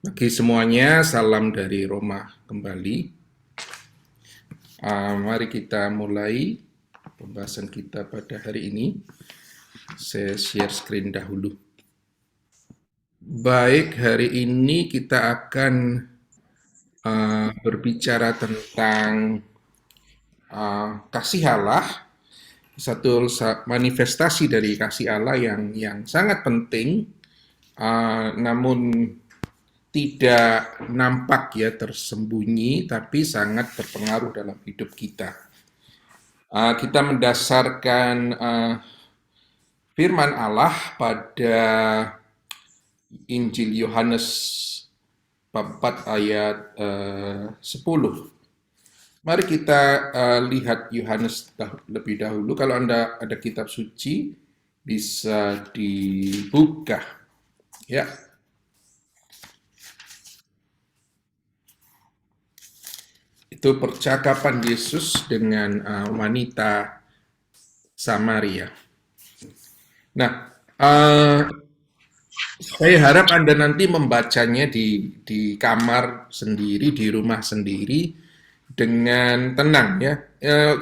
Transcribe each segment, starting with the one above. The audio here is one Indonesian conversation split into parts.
Bagi semuanya, salam dari Roma kembali. Mari kita mulai pembahasan kita pada hari ini. Saya share screen dahulu. Baik, hari ini kita akan berbicara tentang kasih Allah, satu manifestasi dari kasih Allah yang sangat penting, namun tidak nampak ya tersembunyi, tapi sangat berpengaruh dalam hidup kita. Kita mendasarkan firman Allah pada Injil Yohanes bab 4 ayat 10. Mari kita lihat Yohanes lebih dahulu. Kalau Anda ada kitab suci, bisa dibuka. Ya, itu percakapan Yesus dengan wanita Samaria. Nah, saya harap Anda nanti membacanya di kamar sendiri, di rumah sendiri, dengan tenang ya.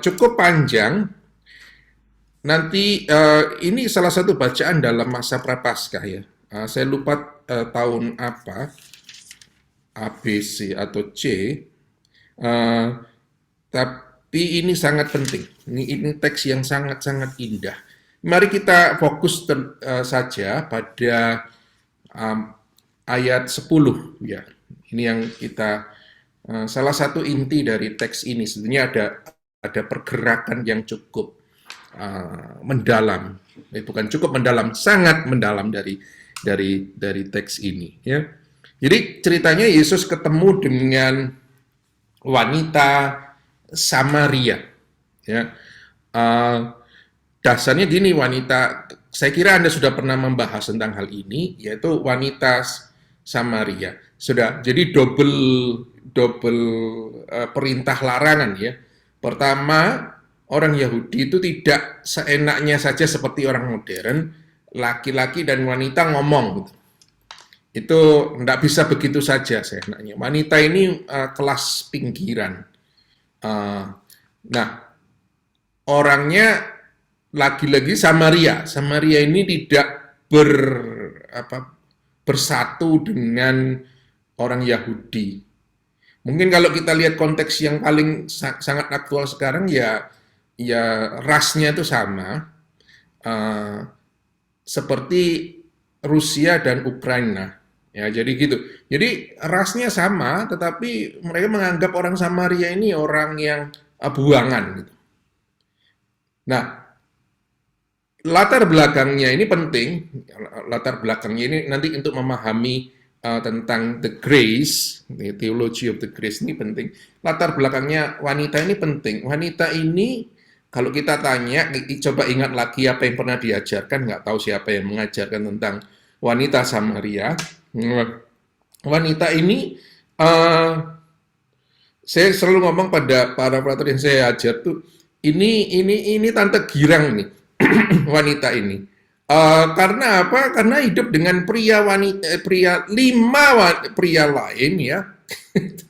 Cukup panjang. Nanti ini salah satu bacaan dalam masa Prapaskah ya. Saya lupa tahun apa, A, B, C, atau C. Eh, tapi ini sangat penting. Ini teks yang sangat-sangat indah. Mari kita fokus saja pada ayat 10 ya. Ini yang kita salah satu inti dari teks ini. Sebenarnya ada pergerakan yang cukup mendalam. Bukan cukup mendalam, sangat mendalam dari teks ini ya. Jadi ceritanya Yesus ketemu dengan wanita Samaria ya. Dasarnya gini, saya kira Anda sudah pernah membahas tentang hal ini, yaitu wanita Samaria. Sudah, jadi double double perintah larangan ya. Pertama, orang Yahudi itu tidak seenaknya saja seperti orang modern, laki-laki dan wanita ngomong gitu. Itu tidak bisa begitu saja seenaknya. Wanita ini kelas pinggiran. Nah, orangnya lagi-lagi Samaria. Samaria ini tidak bersatu dengan orang Yahudi. Mungkin kalau kita lihat konteks yang paling sangat aktual sekarang ya rasnya itu sama, seperti Rusia dan Ukraina. Ya, jadi gitu. Jadi rasnya sama, tetapi mereka menganggap orang Samaria ini orang yang buangan gitu. Nah, latar belakangnya ini penting. Latar belakangnya ini nanti untuk memahami tentang the grace, the theology of the grace ini penting. Latar belakangnya wanita ini penting. Wanita ini kalau kita tanya, coba ingat lagi apa yang pernah diajarkan, nggak tahu siapa yang mengajarkan tentang wanita Samaria. Wanita ini, saya selalu ngomong pada para pelajar yang saya ajar tuh, ini tante girang nih, wanita ini. Karena apa? Karena hidup dengan pria lain ya,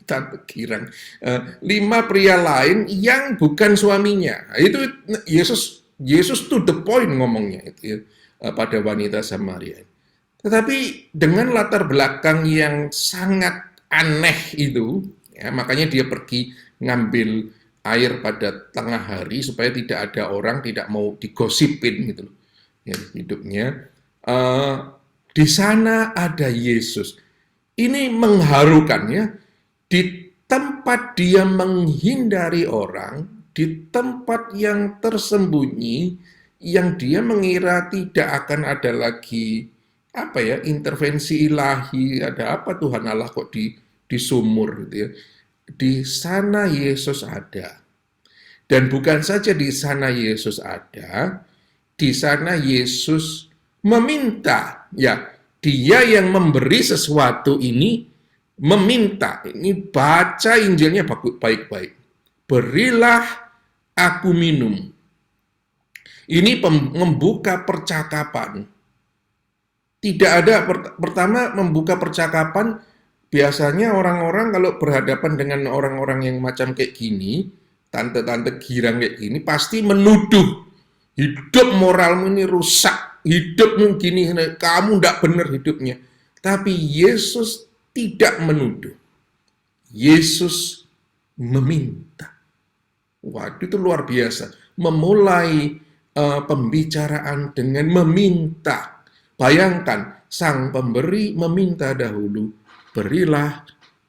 tante girang, 5 pria lain yang bukan suaminya. Itu Yesus to the point ngomongnya itu ya, pada wanita Samaria. Tetapi dengan latar belakang yang sangat aneh itu, ya, makanya dia pergi ngambil air pada tengah hari supaya tidak ada orang, tidak mau digosipin gitu loh, ya, hidupnya. Di sana ada Yesus. Ini mengharukan ya, di tempat dia menghindari orang, di tempat yang tersembunyi, yang dia mengira tidak akan ada lagi intervensi ilahi, ada apa Tuhan Allah kok di sumur gitu ya. Di sana Yesus ada. Dan bukan saja di sana Yesus ada, di sana Yesus meminta, ya, dia yang memberi sesuatu ini meminta. Ini baca Injilnya baik-baik. Berilah aku minum. Ini membuka percakapan. Tidak ada, pertama membuka percakapan biasanya orang-orang kalau berhadapan dengan orang-orang yang macam kayak gini, tante-tante girang kayak gini, pasti menuduh hidup moralmu ini rusak, hidupmu gini, kamu tidak benar hidupnya. Tapi Yesus tidak menuduh. Yesus meminta. Waduh, itu luar biasa. Memulai pembicaraan dengan meminta. Bayangkan, sang pemberi meminta dahulu, berilah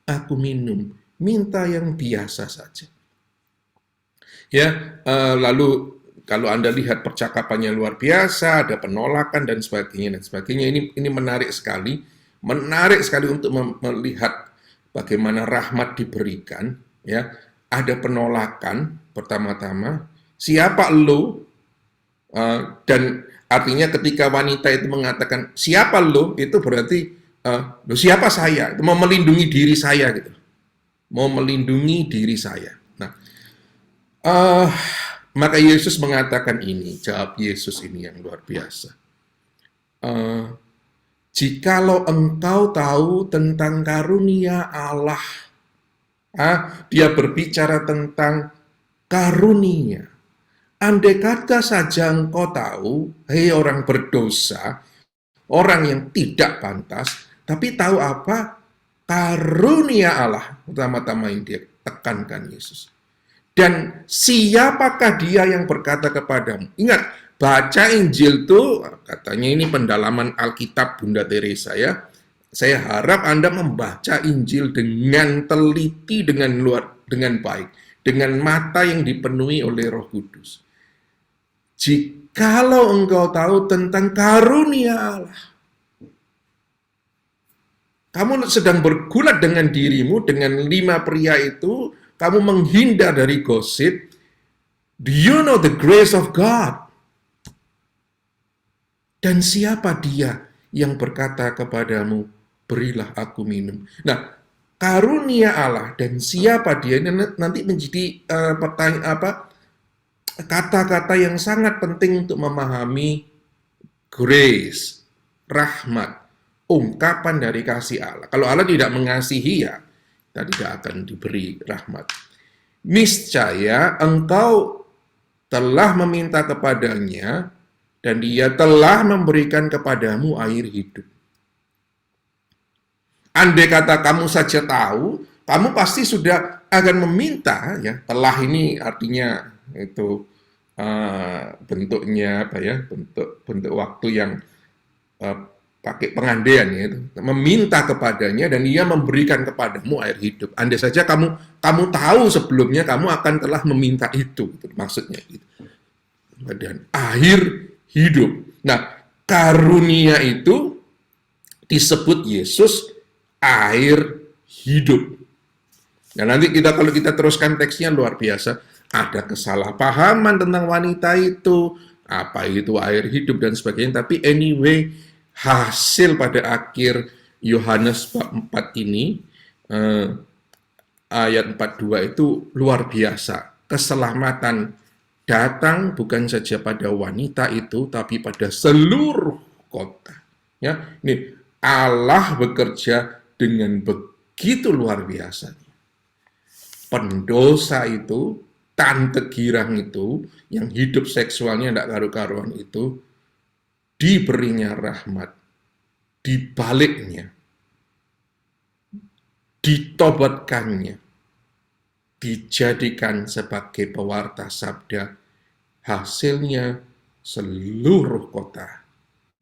aku minum. Minta yang biasa saja. Ya, lalu kalau Anda lihat percakapannya luar biasa, ada penolakan dan sebagainya dan sebagainya. Ini menarik sekali untuk melihat bagaimana rahmat diberikan. Ya, ada penolakan pertama-tama. Siapa lo? Dan artinya ketika wanita itu mengatakan siapa lo, itu berarti lo siapa saya? Itu mau melindungi diri saya gitu. Mau melindungi diri saya. Nah, maka Yesus mengatakan ini, jawab Yesus ini yang luar biasa. Jikalau engkau tahu tentang karunia Allah, dia berbicara tentang karunia. Andai kata saja engkau tahu, hei orang berdosa, orang yang tidak pantas, tapi tahu apa? Karunia Allah, utama-tama yang dia tekankan Yesus. Dan siapakah dia yang berkata kepadamu? Ingat, baca Injil tuh, katanya ini pendalaman Alkitab Bunda Teresa ya. Saya harap Anda membaca Injil dengan teliti, dengan baik, dengan mata yang dipenuhi oleh Roh Kudus. Jikalau engkau tahu tentang karunia Allah, kamu sedang bergulat dengan dirimu, dengan 5 pria itu, kamu menghindar dari gosip. Do you know the grace of God? Dan siapa dia yang berkata kepadamu, berilah aku minum. Nah, karunia Allah dan siapa dia ini nanti menjadi kata-kata yang sangat penting untuk memahami grace, rahmat, ungkapan dari kasih Allah. Kalau Allah tidak mengasihi ya, kita tidak akan diberi rahmat. Niscaya engkau telah meminta kepadanya dan dia telah memberikan kepadamu air hidup. Andai kata kamu saja tahu, kamu pasti sudah akan meminta ya. Telah ini artinya itu bentuknya apa ya? Bentuk waktu yang pakai pengandaian ya, meminta kepadanya dan ia memberikan kepadamu air hidup. Andai saja kamu tahu sebelumnya kamu akan telah meminta itu maksudnya gitu. Dan air hidup. Nah, karunia itu disebut Yesus air hidup. Nah, nanti kalau kita teruskan teksnya luar biasa. Ada kesalahpahaman tentang wanita itu, apa itu air hidup dan sebagainya. Tapi anyway, hasil pada akhir Yohanes 4 ini, ayat 42 itu luar biasa. Keselamatan datang bukan saja pada wanita itu, tapi pada seluruh kota. Ya, ini Allah bekerja dengan begitu luar biasa. Pendosa itu, tante girang itu, yang hidup seksualnya tidak karu-karuan itu, diberinya rahmat, dibaliknya, ditobatkannya, dijadikan sebagai pewarta sabda, hasilnya seluruh kota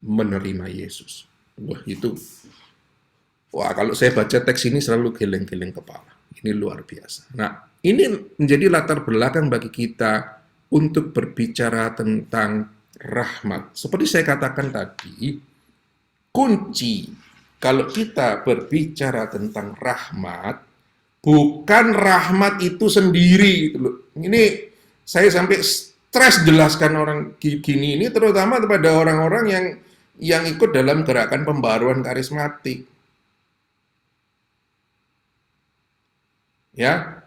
menerima Yesus. Wah, kalau saya baca teks ini selalu geleng-geleng kepala. Ini luar biasa. Nah, ini menjadi latar belakang bagi kita untuk berbicara tentang rahmat. Seperti saya katakan tadi, kunci kalau kita berbicara tentang rahmat, bukan rahmat itu sendiri. Ini saya sampai stres jelaskan orang gini ini, terutama kepada orang-orang yang ikut dalam gerakan pembaruan karismatik. Ya,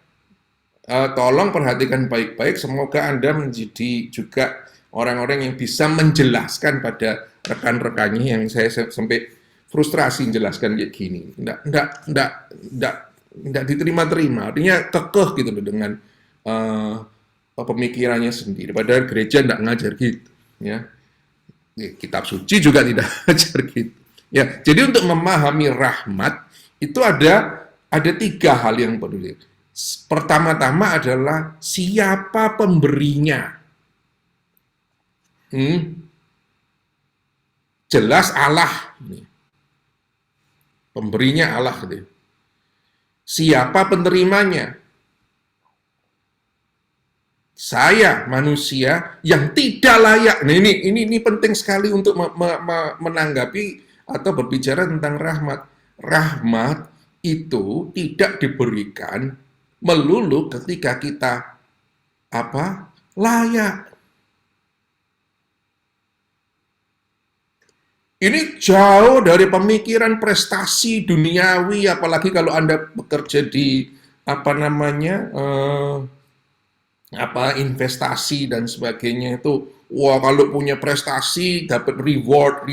tolong perhatikan baik-baik. Semoga Anda menjadi juga orang-orang yang bisa menjelaskan pada rekan-rekannya yang saya sampai frustrasi menjelaskan kayak gini. Nggak diterima-terima. Artinya kekeh gitu loh dengan pemikirannya sendiri. Padahal gereja nggak ngajar gitu. Ya. Kitab suci juga tidak ngajar gitu. Ya, jadi untuk memahami rahmat itu ada 3 hal yang perlu. Pertama-tama adalah siapa pemberinya. Jelas Allah. Pemberinya Allah. Gitu. Siapa penerimanya? Saya manusia yang tidak layak. Nah, ini penting sekali untuk menanggapi atau berbicara tentang rahmat. Rahmat itu tidak diberikan melulu ketika kita layak. Ini jauh dari pemikiran prestasi duniawi, apalagi kalau Anda bekerja di investasi dan sebagainya itu. Wah, kalau punya prestasi dapat reward.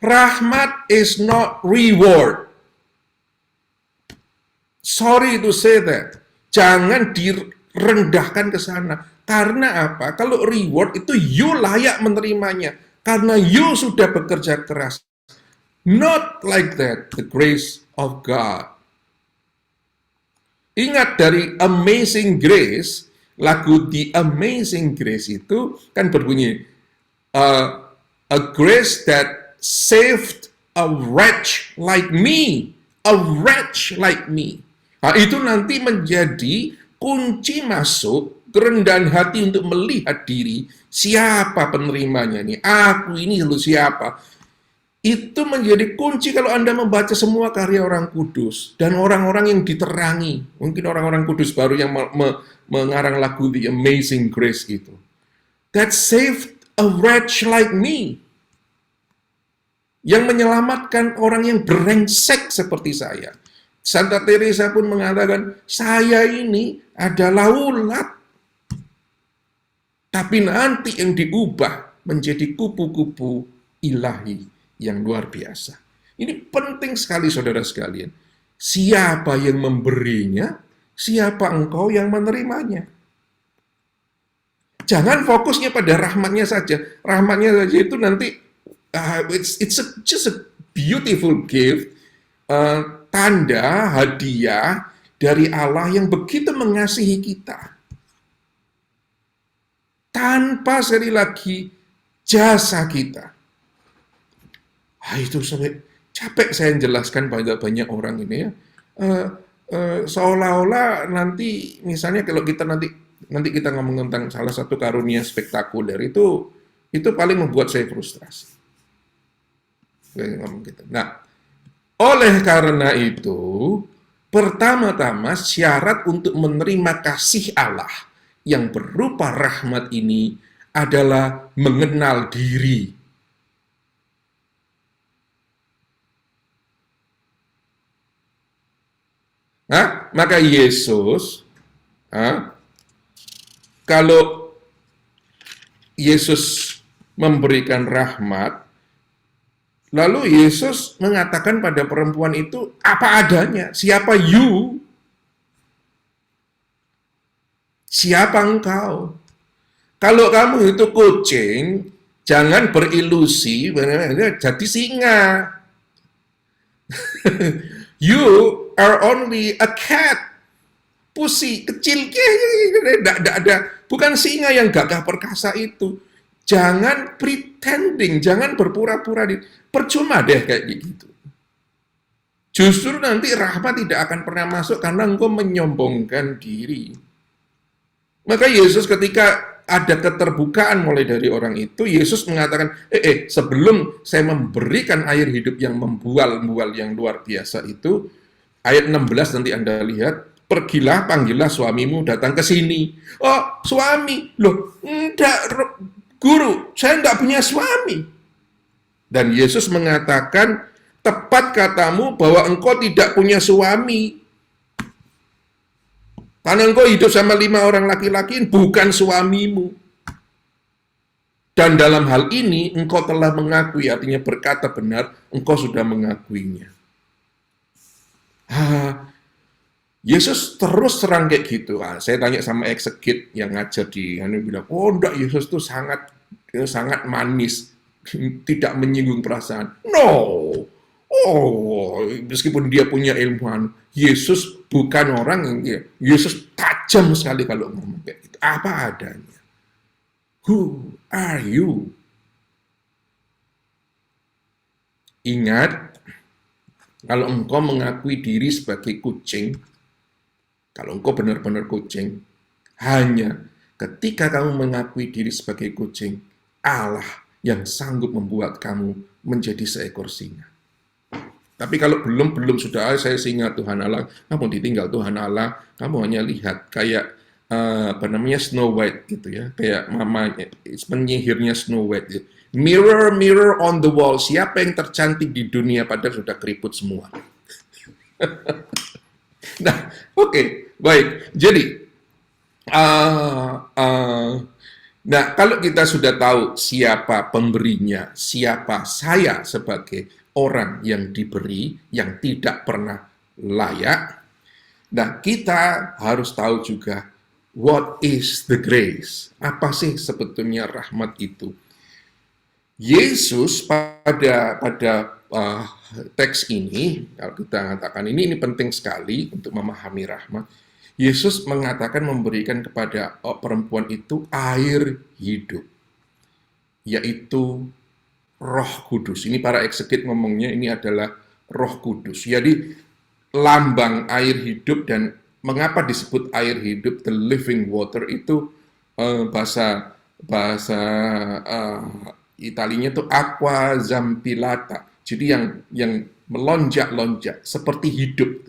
Rahmat is not reward. Sorry to say that. Jangan direndahkan ke sana. Karena apa? Kalau reward itu you layak menerimanya. Karena you sudah bekerja keras. Not like that, the grace of God. Ingat dari Amazing Grace, lagu The Amazing Grace itu kan berbunyi, a grace that saved a wretch like me. A wretch like me. Nah, itu nanti menjadi kunci masuk kerendahan hati untuk melihat diri, siapa penerimanya nih, aku ini lu siapa. Itu menjadi kunci kalau Anda membaca semua karya orang kudus dan orang-orang yang diterangi. Mungkin orang-orang kudus baru yang mengarang lagu The Amazing Grace gitu. That saved a wretch like me. Yang menyelamatkan orang yang brengsek seperti saya. Santa Teresa pun mengatakan, saya ini adalah ulat. Tapi nanti yang diubah menjadi kupu-kupu ilahi yang luar biasa. Ini penting sekali saudara sekalian. Siapa yang memberinya, siapa engkau yang menerimanya. Jangan fokusnya pada rahmatnya saja. Rahmatnya saja itu nanti, just a beautiful gift, tanda, hadiah dari Allah yang begitu mengasihi kita. Tanpa sekali lagi jasa kita. Itu sampai capek saya jelaskan pada banyak orang ini ya. Seolah-olah nanti misalnya kalau kita nanti kita ngomong tentang salah satu karunia spektakuler itu paling membuat saya frustrasi. Nah, oleh karena itu pertama-tama syarat untuk menerima kasih Allah yang berupa rahmat ini adalah mengenal diri. Nah, maka Yesus, kalau Yesus memberikan rahmat, lalu Yesus mengatakan pada perempuan itu apa adanya, siapa you? Siapa engkau? Kalau kamu itu kucing, jangan berilusi jadi singa. You are only a cat. Pusi, kecil, tidak ada. Bukan singa yang gagah perkasa itu. Jangan pretending, jangan berpura-pura. Percuma deh kayak gitu. Justru nanti rahmat tidak akan pernah masuk karena engkau menyombongkan diri. Maka Yesus ketika ada keterbukaan mulai dari orang itu, Yesus mengatakan, sebelum saya memberikan air hidup yang membual-bual yang luar biasa itu, ayat 16 nanti Anda lihat, pergilah, panggillah suamimu datang ke sini. Oh, suami, loh, enggak, guru, saya enggak punya suami. Dan Yesus mengatakan, tepat katamu bahwa engkau tidak punya suami. Karena engkau hidup sama 5 orang laki-laki, bukan suamimu. Dan dalam hal ini, engkau telah mengakui, artinya berkata benar, engkau sudah mengakuinya. Yesus terus terang kayak gitu. Saya tanya sama eksegit yang ngajar di, dia bilang, oh enggak, Yesus tuh sangat manis, tidak menyinggung perasaan. No, oh, meskipun dia punya ilmuwan, Yesus bukan orang yang, Yesus tajam sekali kalau ngomong kayak gitu. Apa adanya. Who are you? Ingat, kalau engkau mengakui diri sebagai kucing, kalau engkau benar-benar kucing, hanya ketika kamu mengakui diri sebagai kucing, Allah yang sanggup membuat kamu menjadi seekor singa. Tapi kalau belum sudah saya singa Tuhan Allah, kamu ditinggal Tuhan Allah, kamu hanya lihat kayak apa namanya Snow White gitu ya, kayak mamanya, penyihirnya Snow White. Gitu. Mirror, mirror on the wall, siapa yang tercantik di dunia padahal sudah keriput semua. Nah, oke, baik. Jadi, nah kalau kita sudah tahu siapa pemberinya, siapa saya sebagai orang yang diberi, yang tidak pernah layak, nah kita harus tahu juga what is the grace? Apa sih sebetulnya rahmat itu? Yesus pada teks ini, kalau kita mengatakan ini penting sekali untuk memahami rahmat. Yesus mengatakan memberikan kepada perempuan itu air hidup, yaitu Roh Kudus. Ini para eksegit ngomongnya ini adalah Roh Kudus. Jadi lambang air hidup, dan mengapa disebut air hidup, the living water, itu bahasa Italinya itu aqua zampilata. Jadi yang melonjak-lonjak seperti hidup.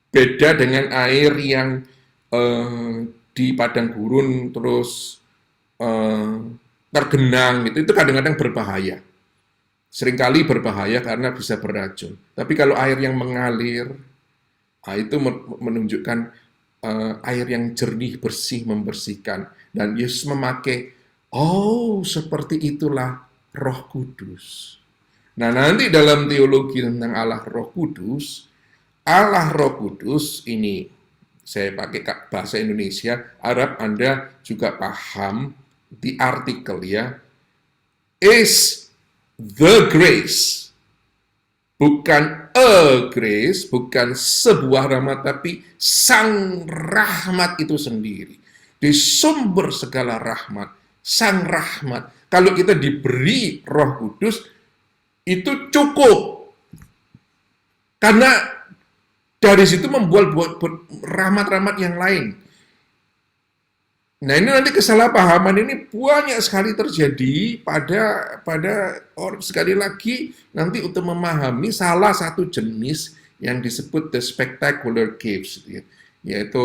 Beda dengan air yang di padang gurun terus tergenang, itu kadang-kadang berbahaya. Seringkali berbahaya karena bisa beracun. Tapi kalau air yang mengalir, itu menunjukkan air yang jernih, bersih, membersihkan. Dan Yesus memakai, oh seperti itulah Roh Kudus. Nah nanti dalam teologi tentang Allah Roh Kudus ini, saya pakai bahasa Indonesia, Arab Anda juga paham di artikel ya, is the grace, bukan a grace, bukan sebuah rahmat, tapi sang rahmat itu sendiri. Di sumber segala rahmat, sang rahmat. Kalau kita diberi Roh Kudus, itu cukup. Karena dari situ membuat rahmat-rahmat yang lain. Nah ini nanti kesalahpahaman ini banyak sekali terjadi pada orang, sekali lagi nanti untuk memahami salah satu jenis yang disebut the spectacular gifts, yaitu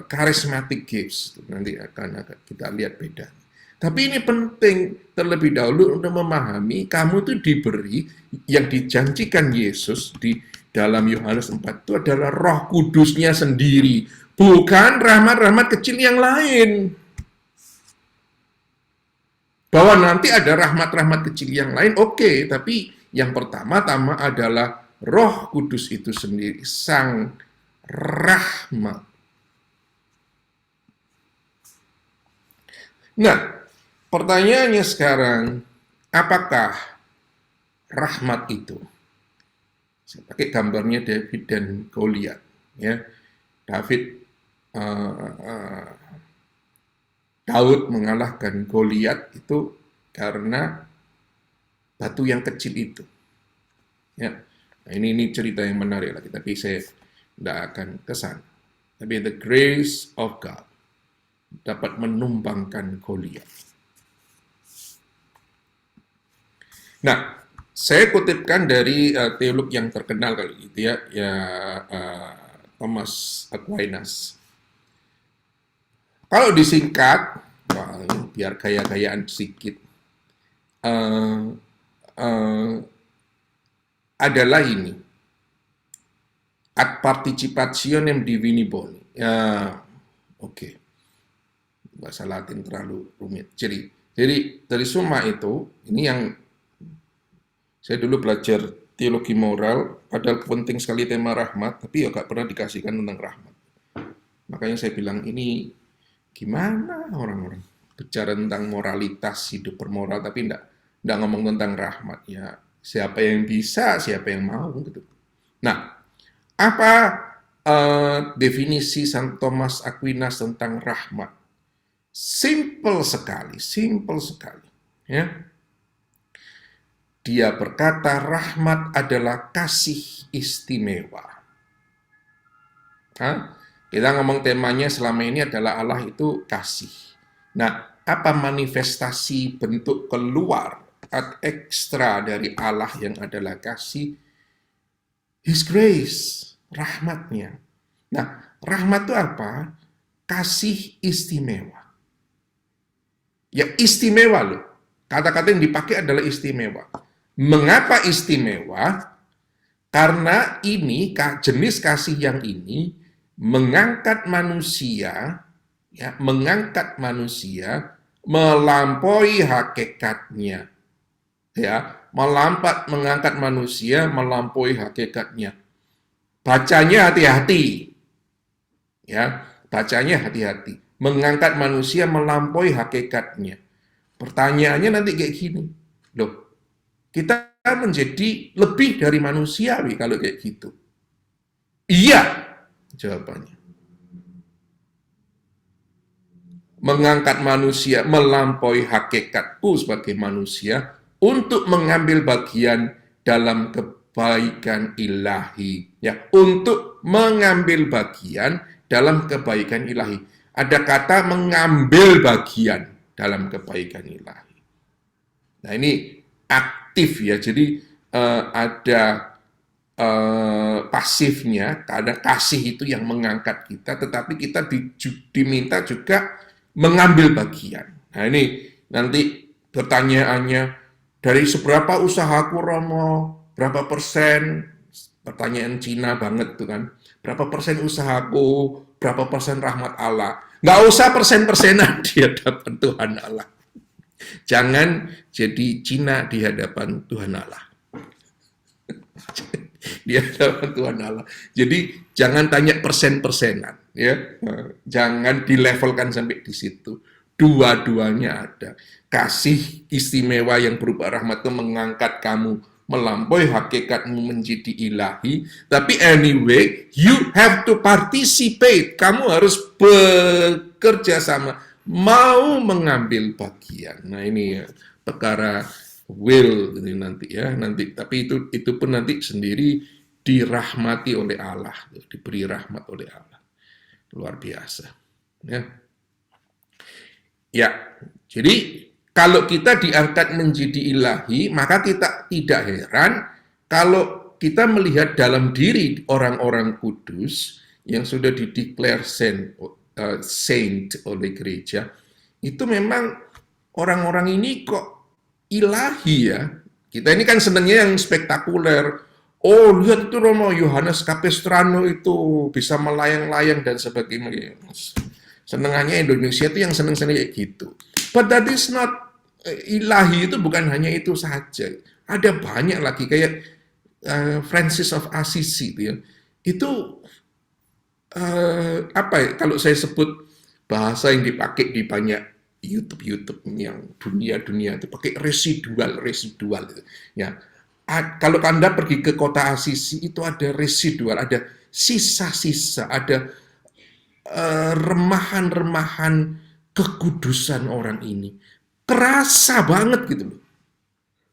charismatic gifts. Nanti akan kita lihat beda. Tapi ini penting terlebih dahulu untuk memahami kamu itu diberi yang dijanjikan Yesus di dalam Yohanes 4 itu adalah Roh Kudusnya sendiri, bukan rahmat-rahmat kecil yang lain. Bahwa nanti ada rahmat-rahmat kecil yang lain, oke, tapi yang pertama-tama adalah Roh Kudus itu sendiri, sang rahmat. Nah, pertanyaannya sekarang, apakah rahmat itu? Saya pakai gambarnya David dan Goliat. Ya, Daud mengalahkan Goliat itu karena batu yang kecil itu. Ya, nah ini cerita yang menarik lagi, tapi saya tidak akan kesan. Tapi the grace of God dapat menumbangkan Goliat. Nah, saya kutipkan dari teolog yang terkenal kali gitu ya, Thomas Aquinas. Kalau disingkat, biar gaya-gayaan sedikit, adalah ini, ad participationem divini boni. Ya, oke. Bahasa Latin terlalu rumit. Jadi, Jadi dari summa itu, ini yang saya dulu belajar teologi moral, padahal penting sekali tema rahmat, tapi ya gak pernah dikasihkan tentang rahmat. Makanya saya bilang ini gimana orang-orang bicara tentang moralitas, hidup bermoral, tapi enggak ngomong tentang rahmat. Ya, siapa yang bisa, siapa yang mau gitu. Nah, apa definisi Santo Thomas Aquinas tentang rahmat? Simple sekali, ya. Dia berkata rahmat adalah kasih istimewa. Hah? Kita ngomong temanya selama ini adalah Allah itu kasih. Nah, apa manifestasi bentuk keluar ekstra dari Allah yang adalah kasih? His grace, rahmatnya. Nah, rahmat itu apa? Kasih istimewa. Ya istimewa loh. Kata-kata yang dipakai adalah istimewa. Mengapa istimewa? Karena ini jenis kasih yang ini mengangkat manusia, ya, melampaui hakikatnya, ya, mengangkat manusia melampaui hakikatnya. Bacanya hati-hati, ya, bacanya hati-hati. Mengangkat manusia melampaui hakikatnya. Pertanyaannya nanti kayak gini, loh, kita menjadi lebih dari manusiawi kalau kayak gitu. Iya, jawabannya. Mengangkat manusia melampaui hakikatku sebagai manusia untuk mengambil bagian dalam kebaikan ilahi. Ya, untuk mengambil bagian dalam kebaikan ilahi. Ada kata mengambil bagian dalam kebaikan ilahi. Nah, ini aktif ya, jadi ada pasifnya, ada kasih itu yang mengangkat kita, tetapi kita diminta juga mengambil bagian. Nah ini nanti pertanyaannya, dari seberapa usahaku Romo, berapa persen, pertanyaan Cina banget tuh kan, berapa persen usahaku, berapa persen rahmat Allah. Nggak usah persen-persenan di hadapan Tuhan Allah. Jangan jadi Cina di hadapan Tuhan Allah. Di hadapan Tuhan Allah. Jadi jangan tanya persen-persenan, ya. Jangan dilevelkan sampai di situ. Dua-duanya ada. Kasih istimewa yang berupa rahmat itu mengangkat kamu melampaui hakikatmu menjadi ilahi. Tapi anyway, you have to participate. Kamu harus bekerja sama, mau mengambil bagian. Nah ini ya, perkara will ini nanti ya, nanti tapi itu pun nanti sendiri dirahmati oleh Allah, diberi rahmat oleh Allah. Luar biasa. Ya. Ya, jadi kalau kita diangkat menjadi ilahi, maka kita tidak heran kalau kita melihat dalam diri orang-orang kudus yang sudah dideklar saint oleh gereja, itu memang orang-orang ini kok ilahi ya. Kita ini kan senangnya yang spektakuler. Oh, lihat itu Romo Yohanes Capistrano itu bisa melayang-layang dan sebagainya. Senengannya Indonesia itu yang seneng-seneng kayak gitu. But that is not, ilahi itu bukan hanya itu saja. Ada banyak lagi kayak Francis of Assisi ya. Itu apa ya, kalau saya sebut bahasa yang dipakai di banyak YouTube yang dunia itu pakai residual gitu. Ya. Kalau Anda pergi ke kota Assisi itu ada residual, ada sisa-sisa, ada remahan-remahan kekudusan orang ini. Kerasa banget gitu loh.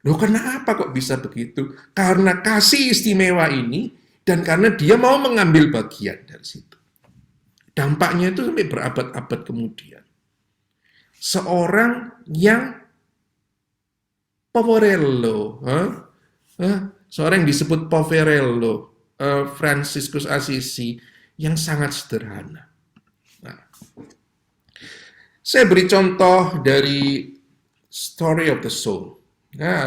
Loh kenapa kok bisa begitu? Karena kasih istimewa ini dan karena dia mau mengambil bagian dari situ. Dampaknya itu sampai berabad-abad kemudian. Seorang yang poverello, seorang yang disebut poverello, Franciscus Assisi, yang sangat sederhana. Nah, saya beri contoh dari Story of the Soul. Nah,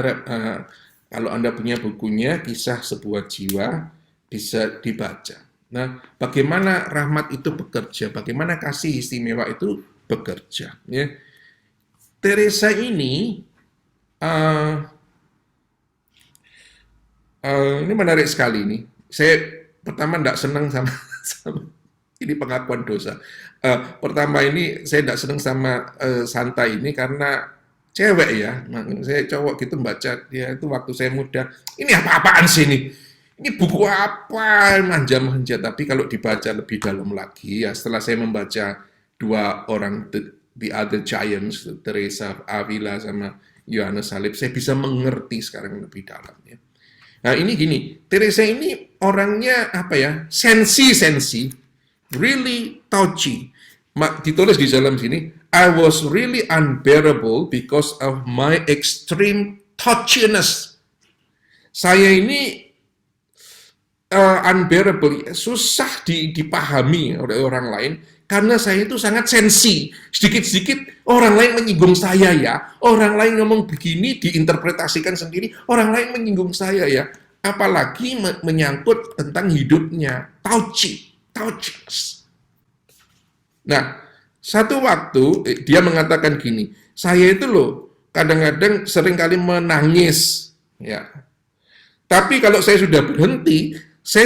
kalau Anda punya bukunya, Kisah Sebuah Jiwa, bisa dibaca. Nah, bagaimana rahmat itu bekerja, bagaimana kasih istimewa itu bekerja. Ya. Teresa ini, uh, ini menarik sekali nih. Saya pertama tidak senang sama, ini pengakuan dosa. Pertama ini saya tidak senang sama Santa ini karena cewek ya. Saya cowok gitu baca dia itu waktu saya muda. Ini apa-apaan sih ini? Ini buku apa manja-manja. Tapi kalau dibaca lebih dalam lagi ya setelah saya membaca dua orang the other giants, Teresa Avila sama Yohanes Salib, saya bisa mengerti sekarang lebih dalam ya. Nah ini gini, Teresa ini orangnya apa ya, sensi, really touchy. Ditulis di dalam sini, I was really unbearable because of my extreme touchiness. Saya ini unbearable, susah dipahami oleh orang lain, karena saya itu sangat sensi. Sedikit-sedikit orang lain menyinggung saya ya. Orang lain ngomong begini diinterpretasikan sendiri. Orang lain menyinggung saya ya. Apalagi menyangkut tentang hidupnya. Touchiness. Nah, satu waktu dia mengatakan gini, saya itu loh kadang-kadang seringkali menangis. Ya. Tapi kalau saya sudah berhenti, saya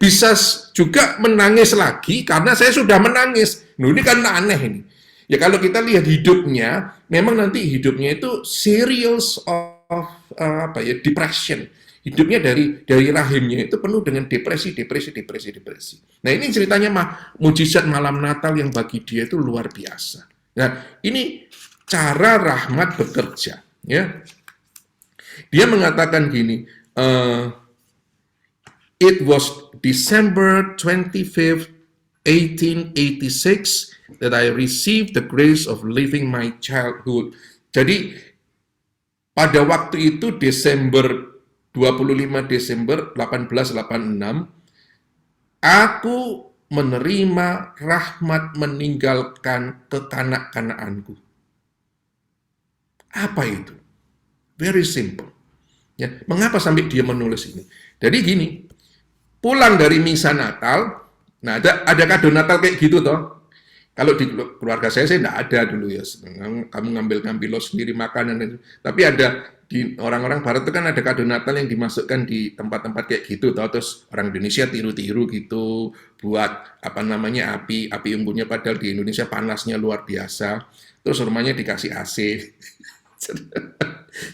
bisa juga menangis lagi karena saya sudah menangis. Nah, ini kan aneh ini. Ya kalau kita lihat hidupnya, memang nanti hidupnya itu series of depression. Hidupnya dari rahimnya itu penuh dengan depresi. Nah ini ceritanya mujizat malam Natal yang bagi dia itu luar biasa. Nah ini cara rahmat bekerja. Ya, dia mengatakan gini. It was December 25th, 1886 that I received the grace of living my childhood. Jadi pada waktu itu 25 Desember 1886, aku menerima rahmat meninggalkan kekanak-kanakanku. Apa itu? Very simple. Ya, mengapa sampai dia menulis ini? Jadi gini, pulang dari misa Natal, nah ada kado Natal kayak gitu toh. Kalau di keluarga saya tidak ada dulu ya. Kamu ngambil lo sendiri makanan. Tapi ada di orang-orang Barat itu kan ada kado Natal yang dimasukkan di tempat-tempat kayak gitu toh. Terus orang Indonesia tiru-tiru gitu buat apa namanya api unggunnya, padahal di Indonesia panasnya luar biasa. Terus rumahnya dikasih AC.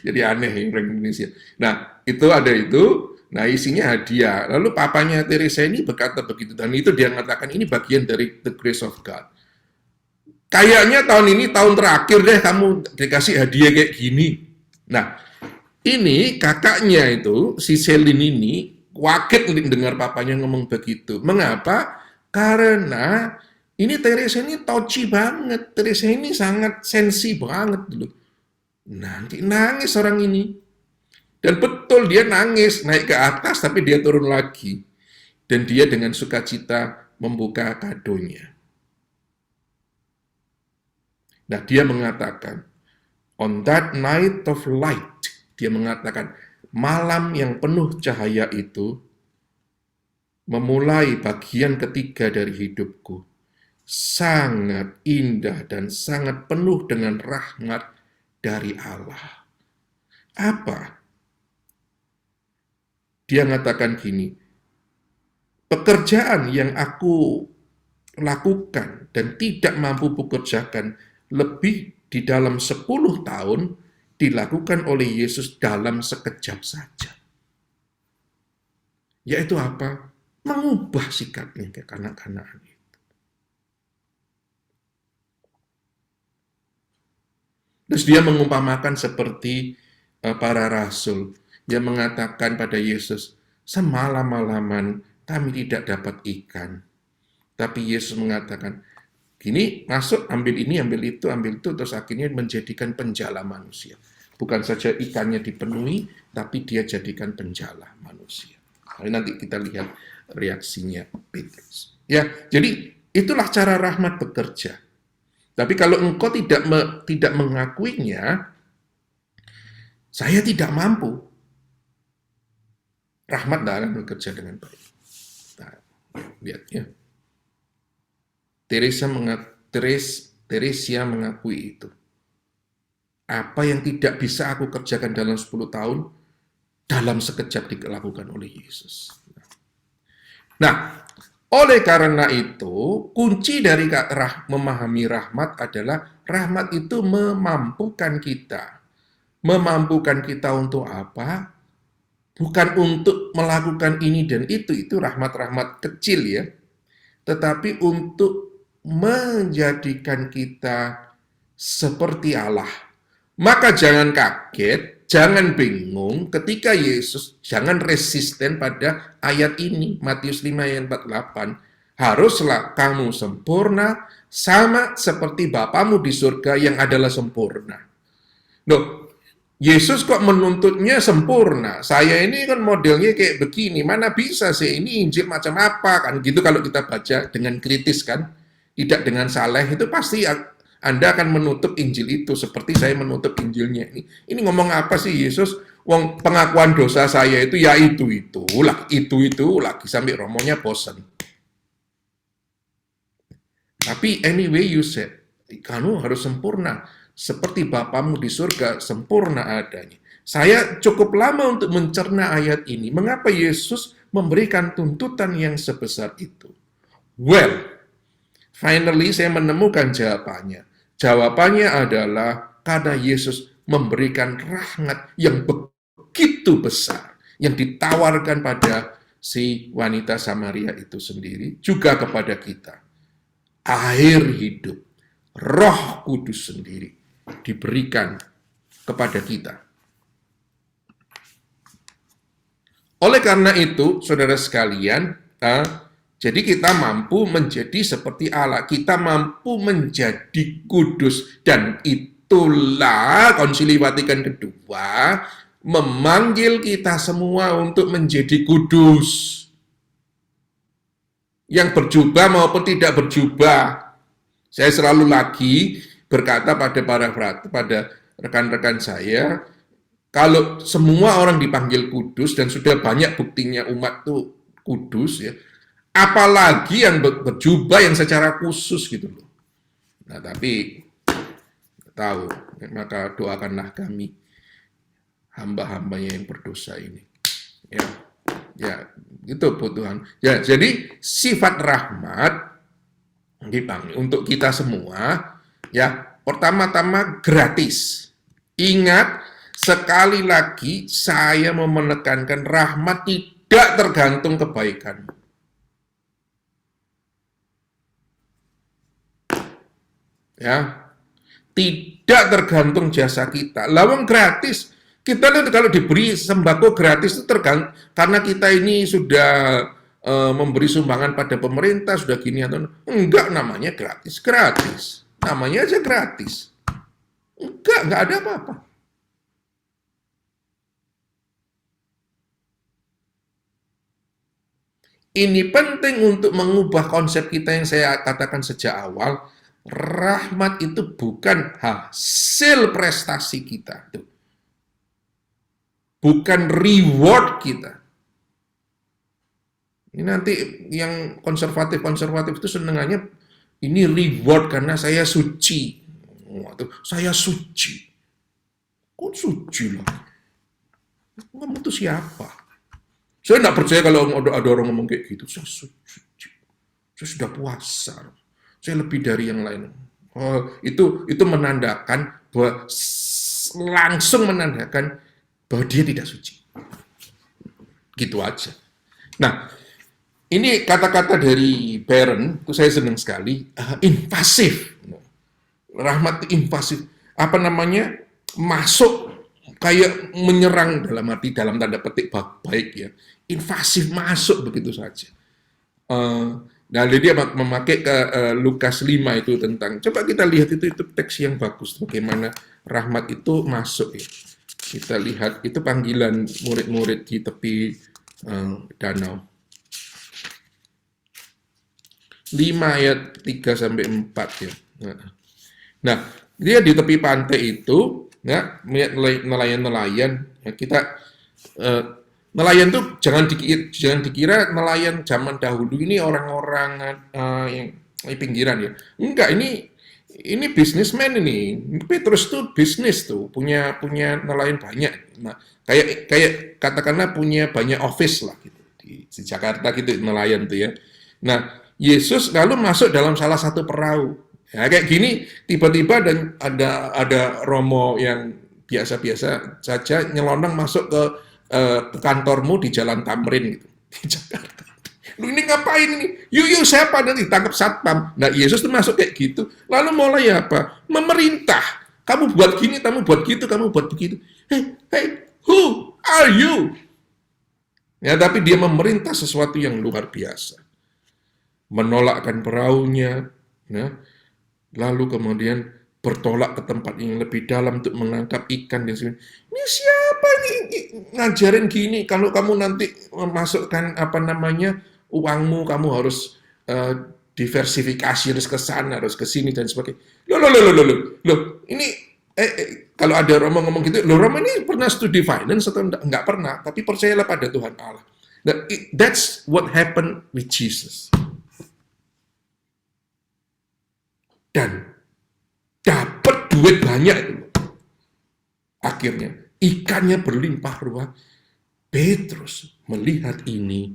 Jadi aneh orang Indonesia. Nah itu ada itu. Nah isinya hadiah. Lalu papanya Teresa ini berkata begitu, dan itu dia mengatakan ini bagian dari the grace of God. Kayaknya tahun ini tahun terakhir deh kamu dikasih hadiah kayak gini. Nah ini kakaknya itu si Selin ini kaget dengar papanya ngomong begitu. Mengapa? Karena ini Teresa ini touchy banget. Teresa ini sangat sensi banget dulu. Nanti nangis orang ini. Dan betul dia nangis, naik ke atas tapi dia turun lagi. Dan dia dengan sukacita membuka kadonya. Nah dia mengatakan, on that night of light, dia mengatakan, malam yang penuh cahaya itu, memulai bagian ketiga dari hidupku. Sangat indah dan sangat penuh dengan rahmat dari Allah. Apa? Dia mengatakan gini, pekerjaan yang aku lakukan dan tidak mampu bekerjakan lebih di dalam 10 tahun dilakukan oleh Yesus dalam sekejap saja. Yaitu apa? Mengubah sikapnya ke kanak-kanakan itu. Terus dia mengumpamakan seperti para rasul. Dia mengatakan pada Yesus, semalam-malaman kami tidak dapat ikan. Tapi Yesus mengatakan, gini, masuk, ambil ini, ambil itu, terus akhirnya menjadikan penjala manusia. Bukan saja ikannya dipenuhi, tapi dia jadikan penjala manusia. Nanti kita lihat reaksinya Petrus. Ya, jadi itulah cara rahmat bekerja. Tapi kalau engkau tidak mengakuinya, saya tidak mampu. Rahmat tidak akan bekerja dengan baik. Nah, lihat ya. Teresa Teresia mengakui itu. Apa yang tidak bisa aku kerjakan dalam 10 tahun, dalam sekejap dilakukan oleh Yesus. Nah, oleh karena itu, kunci dari memahami rahmat adalah rahmat itu memampukan kita. Memampukan kita untuk apa? Bukan untuk melakukan ini dan itu rahmat-rahmat kecil ya. Tetapi untuk menjadikan kita seperti Allah. Maka jangan kaget, jangan bingung ketika Yesus, jangan resisten pada ayat ini, Matius 5 ayat 48. Haruslah kamu sempurna, sama seperti Bapamu di surga yang adalah sempurna. Loh, Yesus kok menuntutnya sempurna? Saya ini kan modelnya kayak begini, mana bisa sih ini Injil macam apa kan? Gitu kalau kita baca dengan kritis kan, tidak dengan saleh, itu pasti Anda akan menutup Injil itu seperti saya menutup Injilnya ini. Ini ngomong apa sih Yesus? Wong pengakuan dosa saya itu ya itu lagi sampai romonya bosan. Tapi anyway you said, kamu harus sempurna. Seperti Bapamu di surga, sempurna adanya. Saya cukup lama untuk mencerna ayat ini. Mengapa Yesus memberikan tuntutan yang sebesar itu? Well, finally saya menemukan jawabannya. Jawabannya adalah karena Yesus memberikan rahmat yang begitu besar, yang ditawarkan pada si wanita Samaria itu sendiri, juga kepada kita. Air hidup, Roh Kudus sendiri diberikan kepada kita. Oleh karena itu, saudara sekalian, jadi kita mampu menjadi seperti Allah, kita mampu menjadi kudus, dan itulah Konsili Vatikan kedua memanggil kita semua untuk menjadi kudus. Yang berjubah maupun tidak berjubah. Saya selalu lagi berkata pada rekan-rekan saya, kalau semua orang dipanggil kudus dan sudah banyak buktinya umat itu kudus ya, apalagi yang berjubah yang secara khusus gitu loh. Nah, tapi tahu, maka doakanlah kami hamba-hambanya yang berdosa ini. Ya, itu Tuhan. Ya, jadi sifat rahmat dipanggil untuk kita semua ya, pertama-tama gratis. Ingat, sekali lagi saya mau menekankan rahmat tidak tergantung kebaikan. Ya, tidak tergantung jasa kita. Lawang gratis. Kita kalau diberi sembako gratis itu tergantung karena kita ini sudah memberi sumbangan pada pemerintah, sudah gini atau enggak, namanya gratis. Namanya aja gratis. Enggak ada apa-apa. Ini penting untuk mengubah konsep kita yang saya katakan sejak awal, rahmat itu bukan hasil prestasi kita. Bukan reward kita. Ini nanti yang konservatif itu senengannya ini reward karena saya suci. Saya suci. Kok suci lah? Kamu itu siapa? Saya tidak percaya kalau ada orang ngomong kayak gitu. Saya suci. Saya sudah puasa. Saya lebih dari yang lain. Itu menandakan bahwa langsung menandakan bahwa dia tidak suci. Gitu aja. Nah, ini kata-kata dari Barron, itu saya senang sekali, invasif. Rahmat invasif. Apa namanya? Masuk, kayak menyerang dalam arti, dalam tanda petik baik ya. Invasif masuk begitu saja. Nah, dia memakai ke Lukas 5 itu tentang, coba kita lihat itu teks yang bagus, bagaimana rahmat itu masuk ya. Kita lihat, itu panggilan murid-murid di tepi danau. 5 ayat 3-4 ya. Nah, dia di tepi pantai itu, ya, melihat nelayan-nelayan, ya, kita nelayan tuh jangan dikira nelayan zaman dahulu ini orang-orang yang pinggiran ya. Enggak, ini ini bisnismen ini. Petrus tuh bisnis tuh, punya nelayan banyak. Nah, kayak kayak katakanlah punya banyak office lah gitu di Jakarta gitu nelayan tuh ya. Nah, Yesus lalu masuk dalam salah satu perahu. Ya, kayak gini tiba-tiba dan ada Romo yang biasa-biasa saja nyelonong masuk ke kantormu di Jalan Tamrin gitu di Jakarta. Lu ini ngapain ini? Yuk, siapa nanti tangkap satpam. Nah, Yesus tuh masuk kayak gitu. Lalu mulai apa? Memerintah. Kamu buat gini, kamu buat gitu, kamu buat begitu. Hey, who are you? Ya, tapi dia memerintah sesuatu yang luar biasa. Menolakkan perahunya, ya, lalu kemudian bertolak ke tempat yang lebih dalam untuk menangkap ikan dan sebagainya. Ini siapa nih ngajarin gini? Kalau kamu nanti memasukkan apa namanya uangmu, kamu harus diversifikasi, harus ke sana, harus ke sini dan sebagainya. Loh, ini kalau ada Romo ngomong gitu, loh Romo ini pernah studi finance atau enggak pernah, tapi percayalah pada Tuhan Allah. That's what happened with Jesus. Dan dapat duit banyak itu. Akhirnya ikannya berlimpah ruah. Petrus melihat ini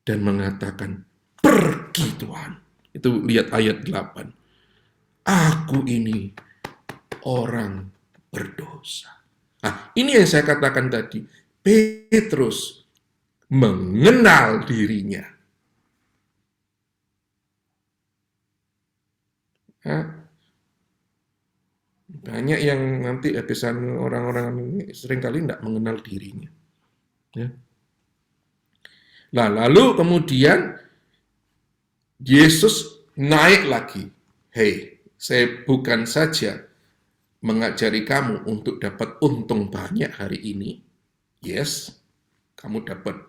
dan mengatakan, pergi Tuhan. Itu lihat ayat 8. Aku ini orang berdosa. Nah, ini yang saya katakan tadi. Petrus mengenal dirinya. Banyak yang nanti episan orang-orang ini seringkali tidak mengenal dirinya. Ya. Nah, lalu kemudian Yesus naik lagi. Hei, saya bukan saja mengajari kamu untuk dapat untung banyak hari ini. Yes, kamu dapat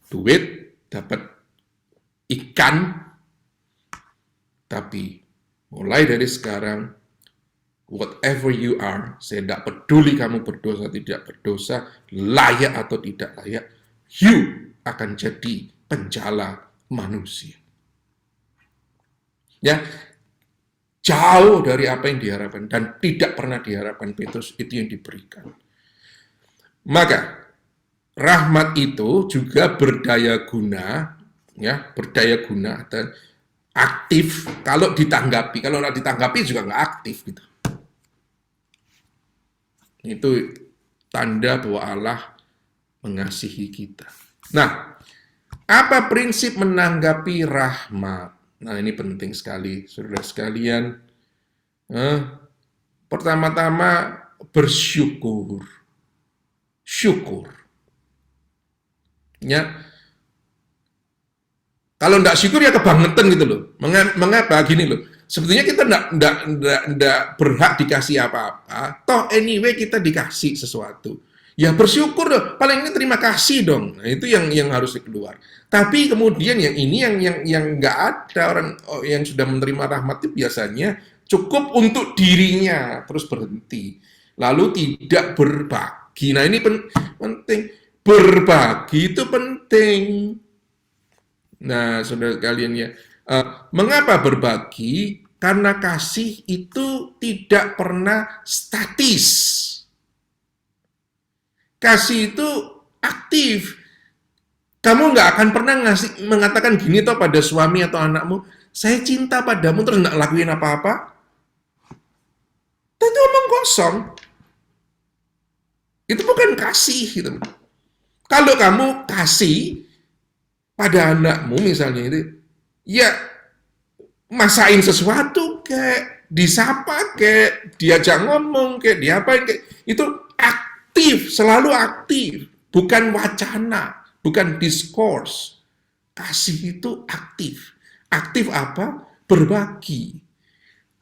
duit, dapat ikan, tapi mulai dari sekarang, whatever you are, saya tidak peduli kamu berdosa, tidak berdosa, layak atau tidak layak, you akan jadi penjala manusia. Ya, jauh dari apa yang diharapkan dan tidak pernah diharapkan Petrus, itu yang diberikan. Maka rahmat itu juga berdaya guna, ya, berdaya guna dan aktif kalau ditanggapi. Kalau nggak ditanggapi juga nggak aktif gitu. Itu tanda bahwa Allah mengasihi kita. Nah, apa prinsip menanggapi rahmat? Nah, ini penting sekali, saudara sekalian. Pertama-tama bersyukur. Syukur. Ya. Kalau enggak syukur ya kebangetan gitu loh. Mengapa gini loh? Sebetulnya kita enggak berhak dikasih apa-apa. Toh anyway kita dikasih sesuatu. Ya bersyukur dong. Paling ini terima kasih dong. Nah, itu yang harus keluar. Tapi kemudian yang ini yang enggak ada orang yang sudah menerima rahmat itu biasanya cukup untuk dirinya terus berhenti. Lalu tidak berbagi. Nah, ini penting. Berbagi itu penting. Nah, saudara kalian ya, mengapa berbagi? Karena kasih itu tidak pernah statis. Kasih itu aktif. Kamu nggak akan pernah mengatakan gini toh pada suami atau anakmu, saya cinta padamu terus nggak lakuin apa-apa. Itu omong kosong. Itu bukan kasih. Gitu. Kalau kamu kasih pada anakmu misalnya itu, ya masain sesuatu kayak disapa kayak diajak ngomong kayak diapain kayak itu aktif, selalu aktif, bukan wacana, bukan diskurs. Kasih itu aktif. Aktif apa? Berbagi.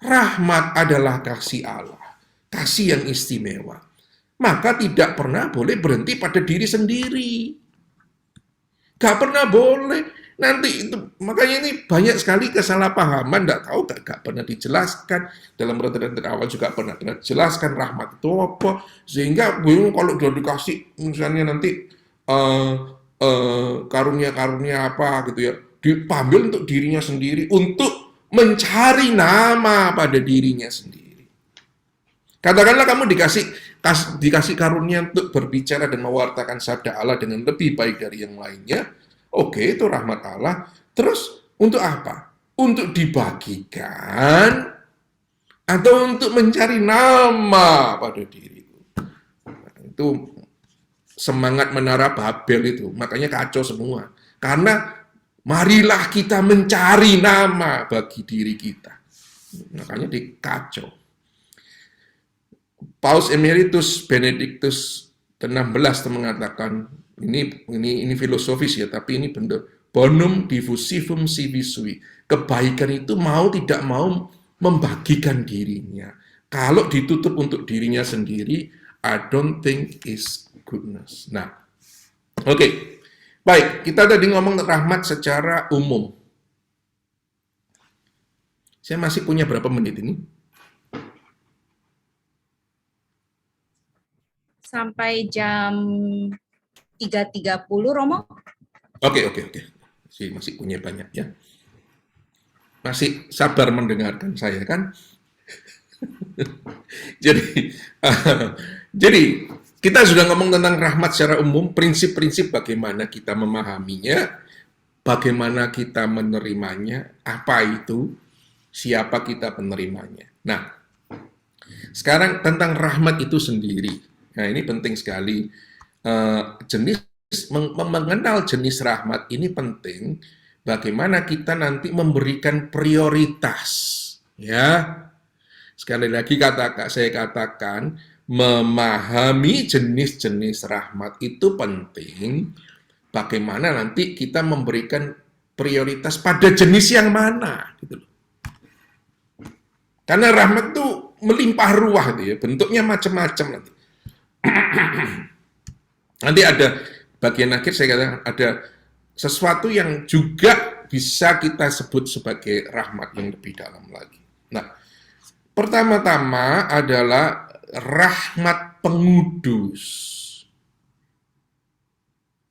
Rahmat adalah kasih Allah, kasih yang istimewa. Maka tidak pernah boleh berhenti pada diri sendiri. Gak pernah boleh. Nanti itu makanya ini banyak sekali kesalahpahaman, nggak tahu, gak pernah dijelaskan dalam retret awal juga pernah dijelaskan rahmat itu apa, sehingga bingung kalau udah dikasih misalnya nanti karunia-karunia apa gitu ya, diambil untuk dirinya sendiri untuk mencari nama pada dirinya sendiri. Katakanlah kamu dikasih karunia untuk berbicara dan mewartakan sabda Allah dengan lebih baik dari yang lainnya. Oke, itu rahmat Allah. Terus untuk apa? Untuk dibagikan atau untuk mencari nama pada diriku. Itu semangat menara Babel itu, makanya kacau semua. Karena marilah kita mencari nama bagi diri kita. Makanya dikacau. Paus Emeritus Benedictus ke-16 mengatakan, ini filosofis ya, tapi ini benar. Bonum diffusivum sibi sui. Kebaikan itu mau tidak mau membagikan dirinya. Kalau ditutup untuk dirinya sendiri, I don't think is goodness. Nah, oke. Baik, kita tadi ngomong rahmat secara umum. Saya masih punya berapa menit ini? Sampai jam 3.30, Romo. Oke. Masih punya banyak ya. Masih sabar mendengarkan saya kan? Jadi kita sudah ngomong tentang rahmat secara umum, prinsip-prinsip bagaimana kita memahaminya, bagaimana kita menerimanya, apa itu, siapa kita penerimanya. Nah, sekarang tentang rahmat itu sendiri. Nah, ini penting sekali. Mengenal jenis rahmat ini penting. Bagaimana kita nanti memberikan prioritas, ya. Sekali lagi saya katakan, memahami jenis-jenis rahmat itu penting. Bagaimana nanti kita memberikan prioritas pada jenis yang mana, gitu. Karena rahmat itu melimpah ruah, gitu ya. Bentuknya macam-macam nanti. Nanti ada bagian akhir saya katakan ada sesuatu yang juga bisa kita sebut sebagai rahmat yang lebih dalam lagi. Nah, pertama-tama adalah rahmat pengudus.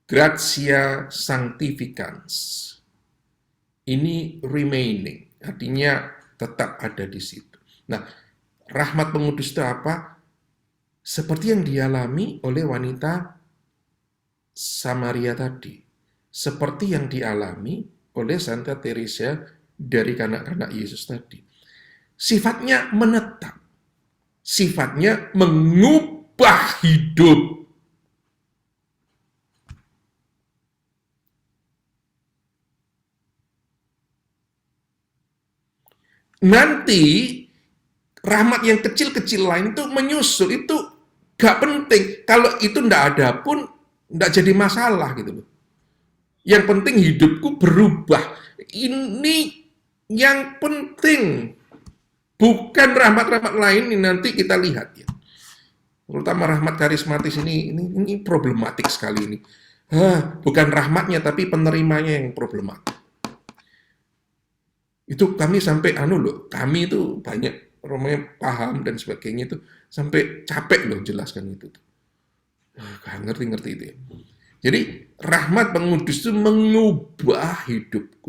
Gratia sanctificans. Ini remaining, artinya tetap ada di situ. Nah, rahmat pengudus itu apa? Seperti yang dialami oleh wanita Samaria tadi. Seperti yang dialami oleh Santa Teresa dari kanak-kanak Yesus tadi. Sifatnya menetap. Sifatnya mengubah hidup. Nanti rahmat yang kecil-kecil lain itu menyusul, itu gak penting. Kalau itu ndak ada pun ndak jadi masalah gitu loh. Yang penting hidupku berubah. Ini yang penting. Bukan rahmat-rahmat lain ini nanti kita lihat ya. Terutama rahmat karismatis ini problematik sekali ini. Bukan rahmatnya tapi penerimanya yang problematik. Itu kami sampai kami itu banyak romanya paham dan sebagainya itu sampai capek loh jelaskan itu. Gak ngerti-ngerti itu ya. Jadi rahmat pengudus itu mengubah hidupku,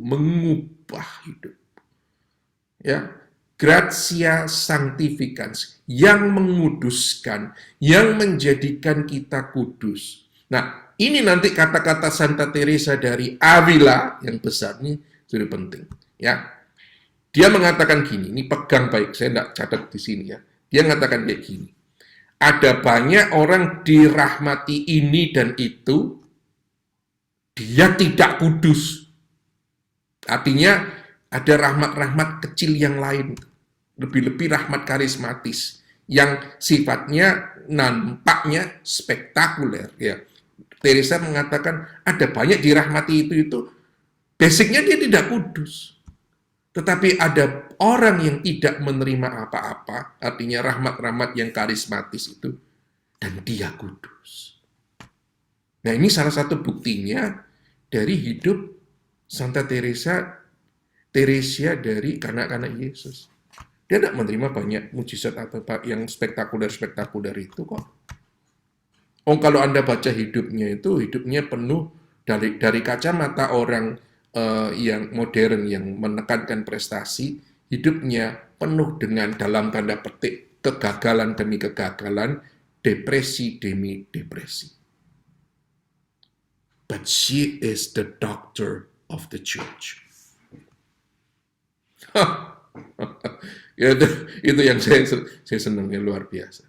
ya. Gratia sanctificans, yang menguduskan, yang menjadikan kita kudus. Nah, ini nanti kata-kata Santa Teresa dari Avila yang besar ini sudah penting, ya. Dia mengatakan gini, ini pegang baik, saya tidak catat di sini ya. Dia mengatakan kayak gini, ada banyak orang dirahmati ini dan itu, dia tidak kudus. Artinya ada rahmat-rahmat kecil yang lain, lebih-lebih rahmat karismatis, yang sifatnya nampaknya spektakuler. Ya. Teresa mengatakan ada banyak dirahmati itu basicnya dia tidak kudus. Tetapi ada orang yang tidak menerima apa-apa, artinya rahmat-rahmat yang karismatis itu, dan dia kudus. Nah, ini salah satu buktinya dari hidup Santa Teresa dari kanak-kanak Yesus. Dia tidak menerima banyak mujizat atau yang spektakuler-spektakuler itu kok. Kalau Anda baca hidupnya itu, hidupnya penuh dari kacamata orang yang modern yang menekankan prestasi, hidupnya penuh dengan dalam tanda petik kegagalan demi kegagalan, depresi demi depresi. But she is the doctor of the church. Ya, itu yang saya senangnya luar biasa.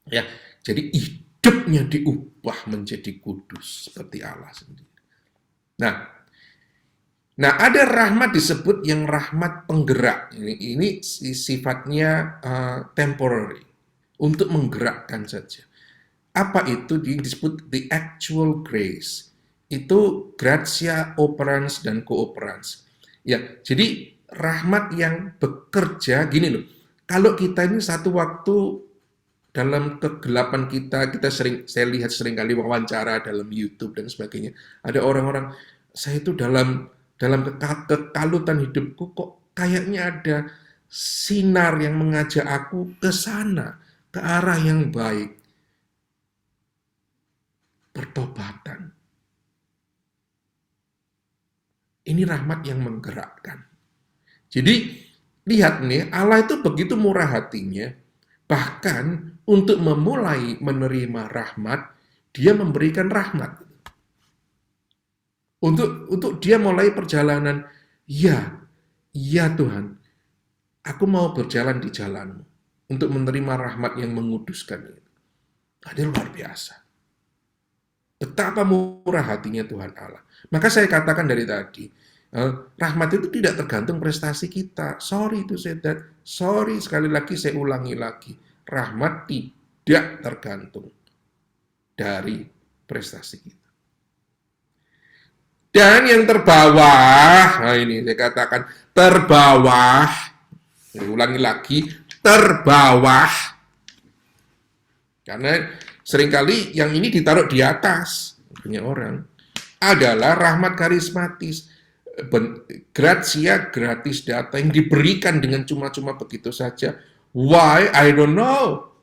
Ya, jadi hidupnya diubah menjadi kudus seperti Allah sendiri. Nah, ada rahmat disebut yang rahmat penggerak. Ini sifatnya temporary, untuk menggerakkan saja. Apa itu disebut the actual grace? Itu gratia operans dan cooperans. Ya, jadi rahmat yang bekerja gini loh. Kalau kita ini satu waktu dalam kegelapan kita saya lihat seringkali wawancara dalam YouTube dan sebagainya. Ada orang-orang, saya itu dalam kekalutan hidupku kok kayaknya ada sinar yang mengajak aku ke sana, ke arah yang baik. Pertobatan. Ini rahmat yang menggerakkan. Jadi, lihat nih, Allah itu begitu murah hatinya, bahkan untuk memulai menerima rahmat, dia memberikan rahmat. Untuk dia mulai perjalanan, ya Tuhan, aku mau berjalan di jalan-Mu untuk menerima rahmat yang menguduskan itu. Ada luar biasa. Betapa murah hatinya Tuhan Allah. Maka saya katakan dari tadi, rahmat itu tidak tergantung prestasi kita. Sorry to say that. Sorry, sekali lagi saya ulangi lagi. Rahmat tidak tergantung dari prestasi kita. Dan yang terbawah, nah ini saya katakan terbawah, saya ulangi lagi, terbawah. Karena seringkali yang ini ditaruh di atas, banyak orang, adalah rahmat karismatis. Gratia gratis data yang diberikan dengan cuma-cuma begitu saja. Why? I don't know.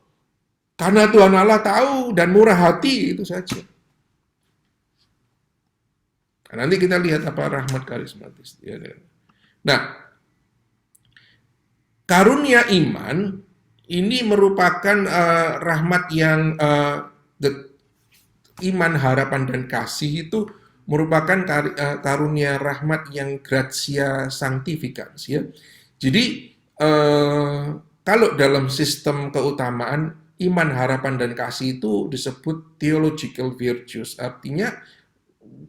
Karena Tuhan Allah tahu dan murah hati, itu saja. Nanti kita lihat apa rahmat karismatis. Nah, karunia iman ini merupakan rahmat yang iman, harapan, dan kasih itu merupakan karunia rahmat yang gratia sanctificans. Ya. Jadi, kalau dalam sistem keutamaan, iman, harapan, dan kasih itu disebut theological virtues. Artinya,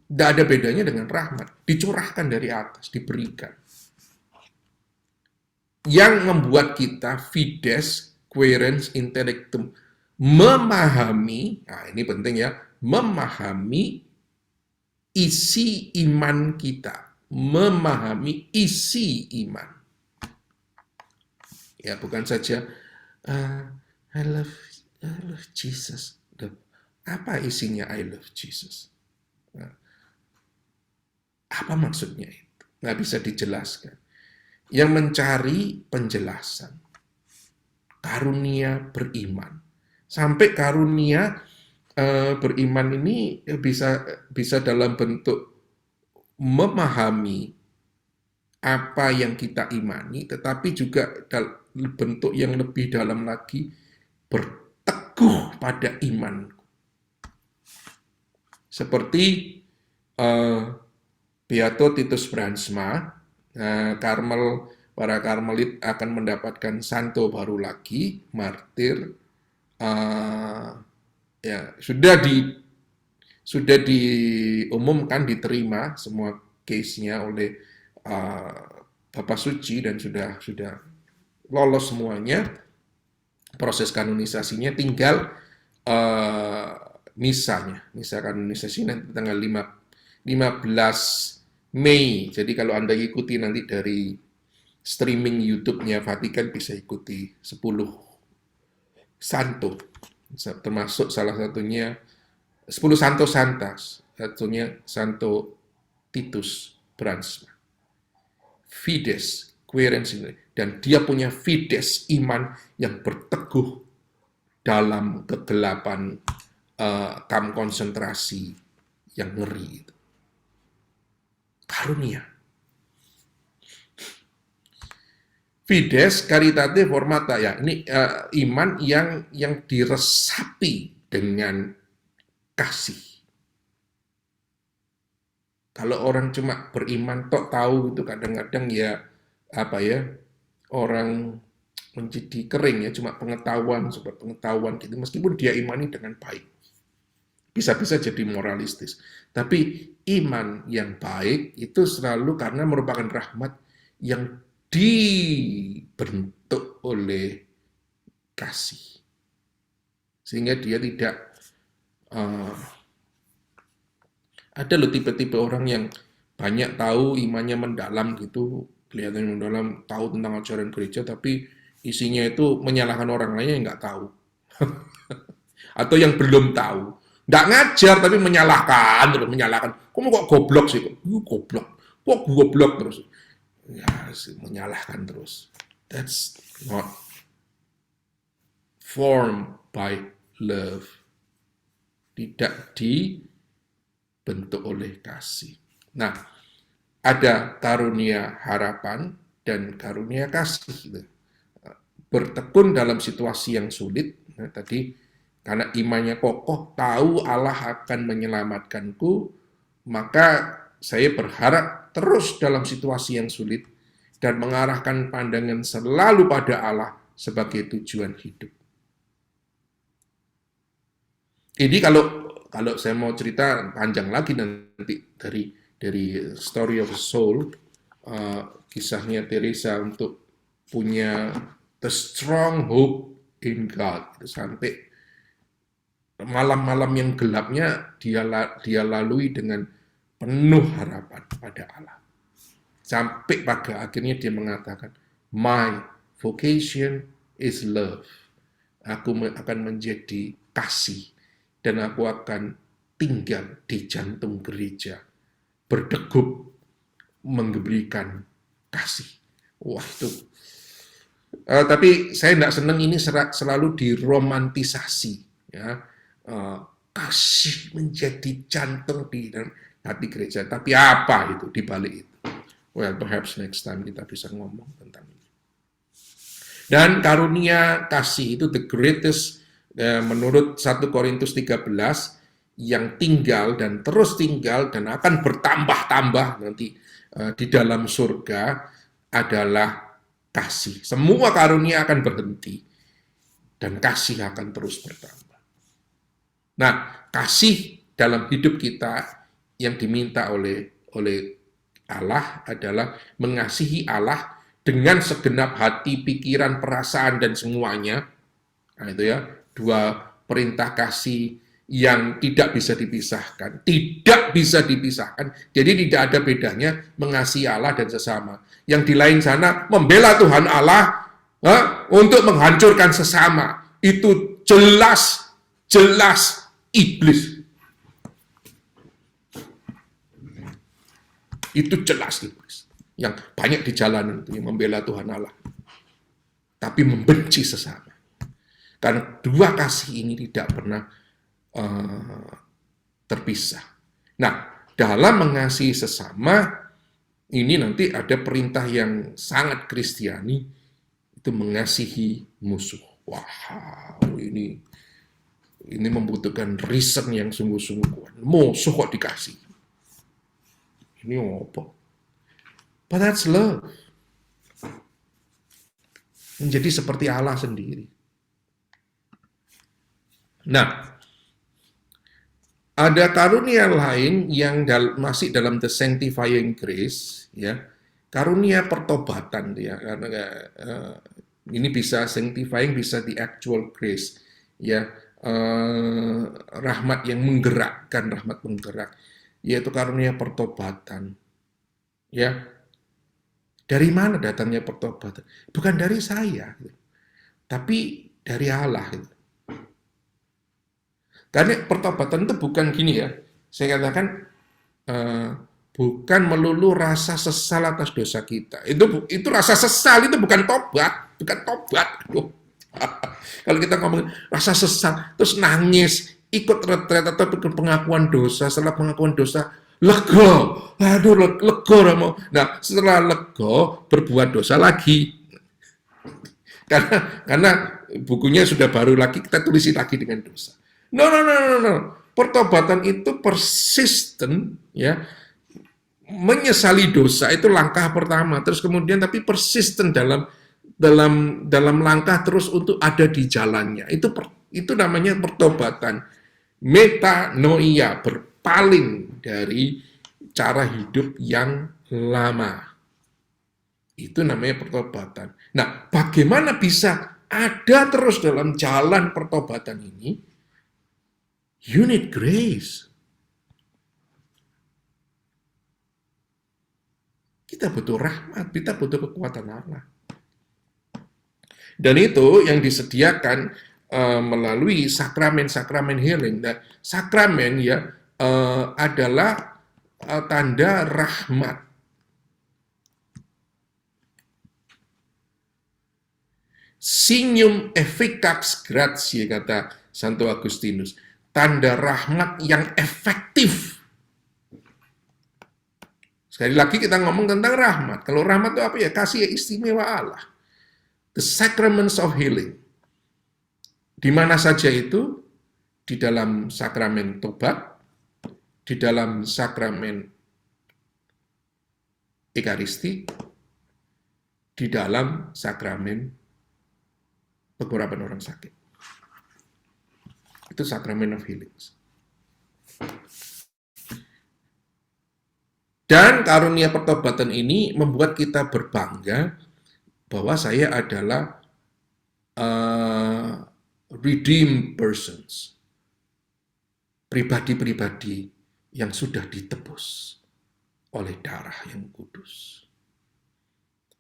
tidak ada bedanya dengan rahmat. Dicurahkan dari atas, diberikan. Yang membuat kita fides, quaerens, intellectum. Memahami, nah ini penting ya, memahami isi iman kita. Memahami isi iman. Ya, bukan saja, I love Jesus. Apa isinya I love Jesus? Nah, apa maksudnya itu? Nggak bisa dijelaskan. Yang mencari penjelasan. Karunia beriman. Sampai karunia beriman ini bisa dalam bentuk memahami apa yang kita imani, tetapi juga dalam bentuk yang lebih dalam lagi, berteguh pada iman. Seperti Beato Titus Bransma, para Karmelit akan mendapatkan santo baru lagi, martir. Ya, sudah diumumkan, diterima semua case-nya oleh Bapak Suci dan sudah lolos semuanya. Proses kanonisasinya tinggal misa kanonisasi nanti tanggal 15 Mei. Jadi kalau Anda ikuti nanti dari streaming YouTube-nya Vatikan bisa ikuti 10 santo. Termasuk salah satunya 10 santo santas. Satunya Santo Titus Bransma. Fides, quaerens, dan dia punya fides, iman yang berteguh dalam kegelapan kamp konsentrasi yang ngeri itu. karunia. Fides Caritate Formata, ya ini iman yang diresapi dengan kasih. Kalau orang cuma beriman tok tahu itu kadang-kadang ya apa ya, orang menjadi kering ya, cuma pengetahuan gitu, meskipun dia imani dengan baik. Bisa-bisa jadi moralistis. Tapi iman yang baik itu selalu karena merupakan rahmat yang dibentuk oleh kasih. Sehingga dia tidak ada loh tipe-tipe orang yang banyak tahu, imannya mendalam gitu, kelihatan mendalam, tahu tentang ajaran gereja, tapi isinya itu menyalahkan orang lain yang nggak tahu. Atau yang belum tahu. Nggak ngajar, tapi menyalahkan, terus menyalahkan. Kamu kok goblok sih? Goblok. Kok goblok terus? Ya, menyalahkan terus. That's not formed by love. Tidak dibentuk oleh kasih. Nah, ada karunia harapan dan karunia kasih. Bertekun dalam situasi yang sulit. Nah, tadi, karena imannya kokoh, tahu Allah akan menyelamatkanku, maka saya berharap terus dalam situasi yang sulit dan mengarahkan pandangan selalu pada Allah sebagai tujuan hidup. Ini kalau saya mau cerita panjang lagi nanti dari Story of the Soul, kisahnya Teresa untuk punya the strong hope in God, sampai malam-malam yang gelapnya dia lalui dengan penuh harapan pada Allah. Sampai pada akhirnya dia mengatakan, my vocation is love. Aku akan menjadi kasih dan aku akan tinggal di jantung gereja, berdegup memberikan kasih. Wah itu. Tapi saya tidak senang ini selalu diromantisasi, ya. Kasih menjadi jantung di dalam hati gereja. Tapi apa itu di balik itu? Well, perhaps next time kita bisa ngomong tentang ini. Dan karunia kasih itu the greatest, menurut 1 Korintus 13, yang tinggal dan terus tinggal dan akan bertambah-tambah nanti di dalam surga adalah kasih. Semua karunia akan berhenti dan kasih akan terus bertambah. Nah, kasih dalam hidup kita yang diminta oleh Allah adalah mengasihi Allah dengan segenap hati, pikiran, perasaan, dan semuanya. Nah, itu ya, 2 perintah kasih yang tidak bisa dipisahkan. Tidak bisa dipisahkan. Jadi tidak ada bedanya mengasihi Allah dan sesama. Yang di lain sana membela Tuhan Allah untuk menghancurkan sesama. Itu jelas iblis. Itu jelas iblis. Yang banyak di jalanan itu yang membela Tuhan Allah. Tapi membenci sesama. Karena 2 kasih ini tidak pernah terpisah. Nah, dalam mengasihi sesama, ini nanti ada perintah yang sangat Kristiani, itu mengasihi musuh. Wow, ini membutuhkan reason yang sungguh-sungguh kuat. Musuh kok dikasih? Ini apa? But that's love. Menjadi seperti Allah sendiri. Nah, ada karunia lain yang masih dalam the sanctifying grace, ya, karunia pertobatan, ya, karena ini bisa sanctifying, bisa the actual grace, ya, rahmat yang menggerakkan, rahmat penggerak, yaitu karunia pertobatan, ya. Dari mana datangnya pertobatan? Bukan dari saya, tapi dari Allah. Karena pertobatan itu bukan gini ya, saya katakan bukan melulu rasa sesal atas dosa kita. Itu rasa sesal itu bukan tobat. Kalau kita ngomong rasa sesal, terus nangis, ikut retret atau pengakuan dosa, setelah pengakuan dosa, lega, aduh lega Romo. Nah, setelah lega berbuat dosa lagi. Karena bukunya sudah baru lagi, kita tulisi lagi dengan dosa. No, no, no, no, no. Pertobatan itu persisten, ya. Menyesali dosa itu langkah pertama, terus kemudian tapi persisten dalam langkah terus untuk ada di jalannya. Itu namanya pertobatan. Metanoia, berpaling dari cara hidup yang lama. Itu namanya pertobatan. Nah, bagaimana bisa ada terus dalam jalan pertobatan ini? You need grace. Kita butuh rahmat, kita butuh kekuatan Allah. Dan itu yang disediakan melalui sakramen-sakramen healing. Nah, sakramen ya adalah tanda rahmat. Signum efficax gratiae, kata Santo Agustinus. Tanda rahmat yang efektif. Sekali lagi kita ngomong tentang rahmat. Kalau rahmat itu apa ya? Kasih istimewa Allah. The sacraments of healing. Di mana saja itu? Di dalam sakramen tobat, di dalam sakramen Ekaristi, di dalam sakramen pengurapan orang sakit. Itu sakramen of healings. Dan karunia pertobatan ini membuat kita berbangga bahwa saya adalah redeemed persons. Pribadi-pribadi yang sudah ditebus oleh darah yang kudus.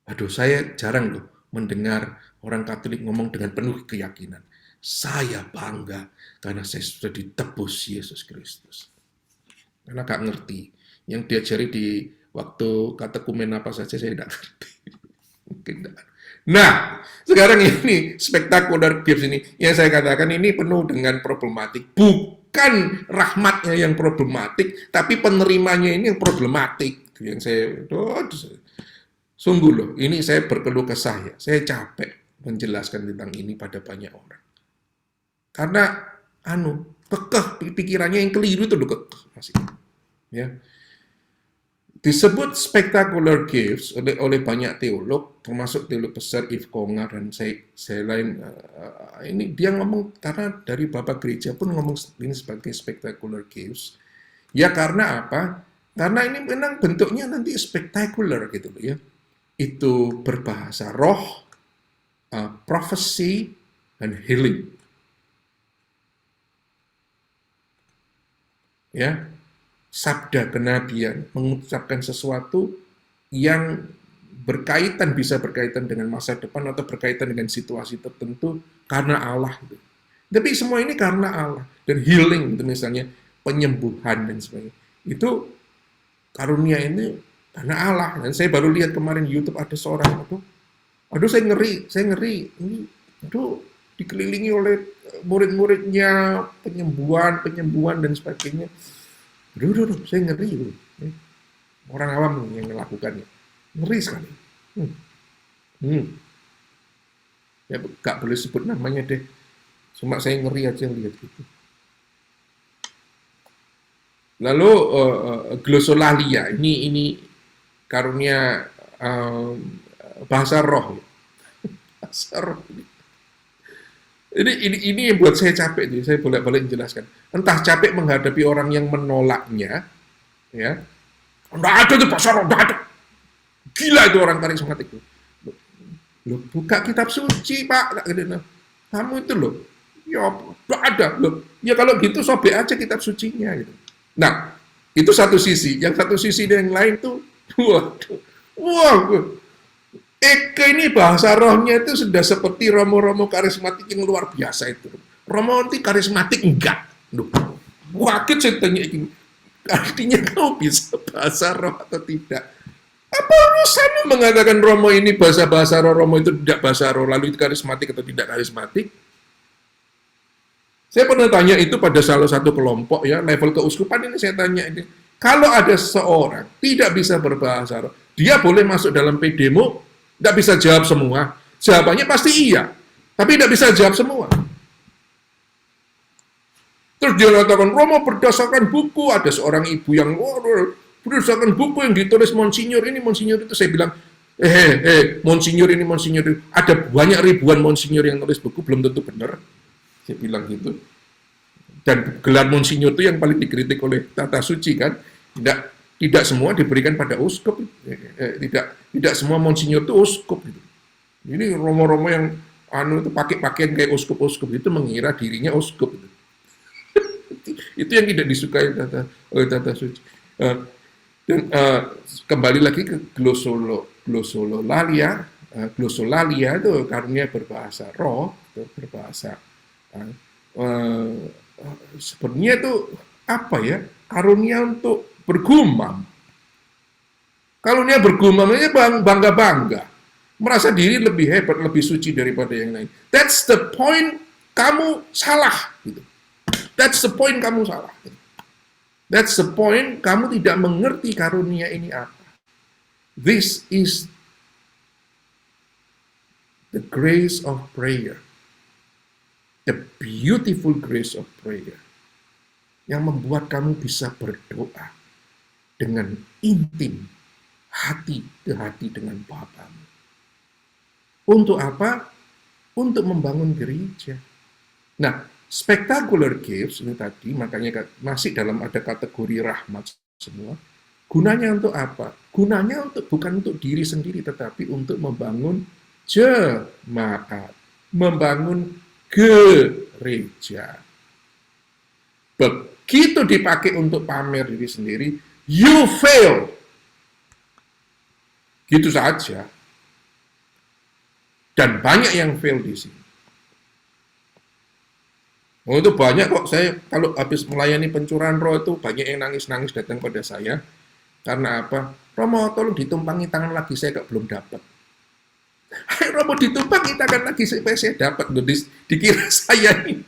Aduh, saya jarang loh mendengar orang Katolik ngomong dengan penuh keyakinan. Saya bangga karena saya sudah ditebus Yesus Kristus. Karena gak ngerti. Yang diajari di waktu katekumen apa saja saya tidak ngerti. Mungkin tidak. Nah, sekarang ini spectacular gifts ini yang saya katakan ini penuh dengan problematik. Bukan rahmatnya yang problematik, tapi penerimanya ini yang problematik. Yang saya sungguh loh, ini saya berkeluh kesah ya. Saya capek menjelaskan tentang ini pada banyak orang. Karena kekeh pikirannya yang keliru itu loh kekeh masih. Ya. Disebut spectacular gifts oleh banyak teolog, termasuk teolog besar Yves Congar dan saya lain. Ini dia ngomong karena dari Bapak Gereja pun ngomong ini sebagai spectacular gifts. Ya karena apa? Karena ini memang bentuknya nanti spectacular gitu loh ya. Itu berbahasa roh, prophecy, dan healing. Ya. Sabda kenabian, mengucapkan sesuatu yang bisa berkaitan dengan masa depan atau berkaitan dengan situasi tertentu karena Allah. Tapi semua ini karena Allah. Dan healing, itu misalnya penyembuhan dan sebagainya. Itu karunia ini karena Allah. Dan saya baru lihat kemarin di YouTube ada seorang, aduh saya ngeri. Ini, dikelilingi oleh murid-muridnya, penyembuhan dan sebagainya. Aduh, saya ngeri. Orang awam yang melakukannya. Ngeri sekali. Ya, gak boleh sebut namanya deh. Cuma saya ngeri aja lihat gitu. Lalu glosolalia, ini karunia bahasa roh. Bahasa roh. Ini yang buat saya capek, jadi saya bolak-balik menjelaskan. Entah capek menghadapi orang yang menolaknya, ya. Nggak ada tuh bahasa roh, nggak ada. Gila itu orang karismatik itu. Loh, buka kitab suci, Pak. Kamu itu loh, ya nggak ada. Loh, ya kalau gitu sobek aja kitab sucinya. Gitu. Nah, itu satu sisi. Yang satu sisi yang lain tuh, ini bahasa rohnya itu sudah seperti romo-romo karismatik yang luar biasa itu. Romo nanti karismatik enggak. Wakit saya tanya ini. Artinya kamu bisa bahasa roh atau tidak? Apa urusannya mengatakan romo ini bahasa romo itu tidak bahasa roh, lalu itu karismatik atau tidak karismatik? Saya pernah tanya itu pada salah satu kelompok ya, level keuskupan ini saya tanya ini. Kalau ada seorang tidak bisa berbahasa roh, dia boleh masuk dalam PD-mu, tidak bisa jawab semua. Jawabannya pasti iya, tapi tidak bisa jawab semua. Terus dia katakan, Romo berdasarkan buku, ada seorang ibu yang, berdasarkan buku yang ditulis Monsinyur ini, Monsinyur itu. Saya bilang, Monsinyur ini, Monsinyur itu. Ada banyak ribuan Monsinyur yang nulis buku, belum tentu benar. Saya bilang gitu. Dan gelar Monsinyur itu yang paling dikritik oleh Tata Suci kan. Tidak semua diberikan pada uskup. Tidak semua Monsinyur itu uskup. Gitu. Ini romo-romo yang itu pakai pakaian kayak uskup-uskup itu mengira dirinya uskup. Gitu. Itu yang tidak disukai oleh Tata Suci. Dan kembali lagi ke glosolalia. Glosolalia itu karunia berbahasa roh, berbahasa sebenarnya itu apa ya? Karunia untuk bergumam. Karunia bergumam ini bangga-bangga. Merasa diri lebih hebat, lebih suci daripada yang lain. That's the point, kamu salah. Gitu. That's the point, kamu salah. Gitu. That's the point, kamu tidak mengerti karunia ini apa. This is the grace of prayer. The beautiful grace of prayer. Yang membuat kamu bisa berdoa dengan intim, hati ke hati dengan Bapamu. Untuk apa? Untuk membangun gereja. Nah, spectacular gifts ini tadi, makanya masih dalam ada kategori rahmat semua. Gunanya untuk apa? Gunanya bukan untuk diri sendiri, tetapi untuk membangun jemaat, membangun gereja. Begitu dipakai untuk pamer diri sendiri, you fail. Gitu saja. Dan banyak yang fail di sini. Oh, itu banyak kok. Saya kalau habis melayani pencurahan roh itu banyak yang nangis-nangis datang pada saya. Karena apa? Romo, tolong ditumpangi tangan lagi, saya belum dapat. Romo ditumpangi tangan lagi, saya dapat. Dikira saya ini.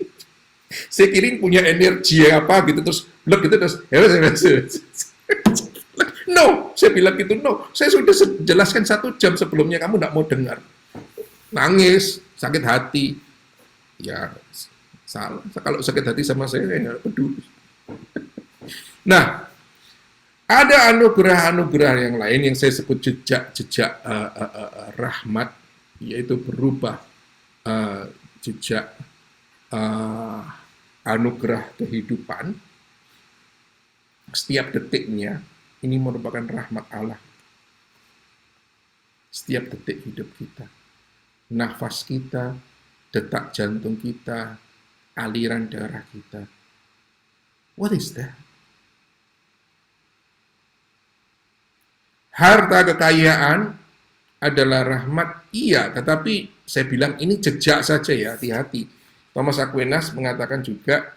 Saya kira punya energi apa gitu, terus gitu terus. No, saya bilang gitu, no. Saya sudah jelaskan 1 jam sebelumnya, kamu tidak mau dengar. Nangis, sakit hati. Ya, salah. Kalau sakit hati sama saya nggak peduli. Nah, ada anugerah-anugerah yang lain yang saya sebut jejak rahmat, yaitu berubah jejak anugerah kehidupan. Setiap detiknya ini merupakan rahmat Allah. Setiap detik hidup kita. Nafas kita, detak jantung kita, aliran darah kita. What is that? Harta kekayaan adalah rahmat, iya, tetapi saya bilang ini jejak saja ya, hati-hati. Thomas Aquinas mengatakan juga,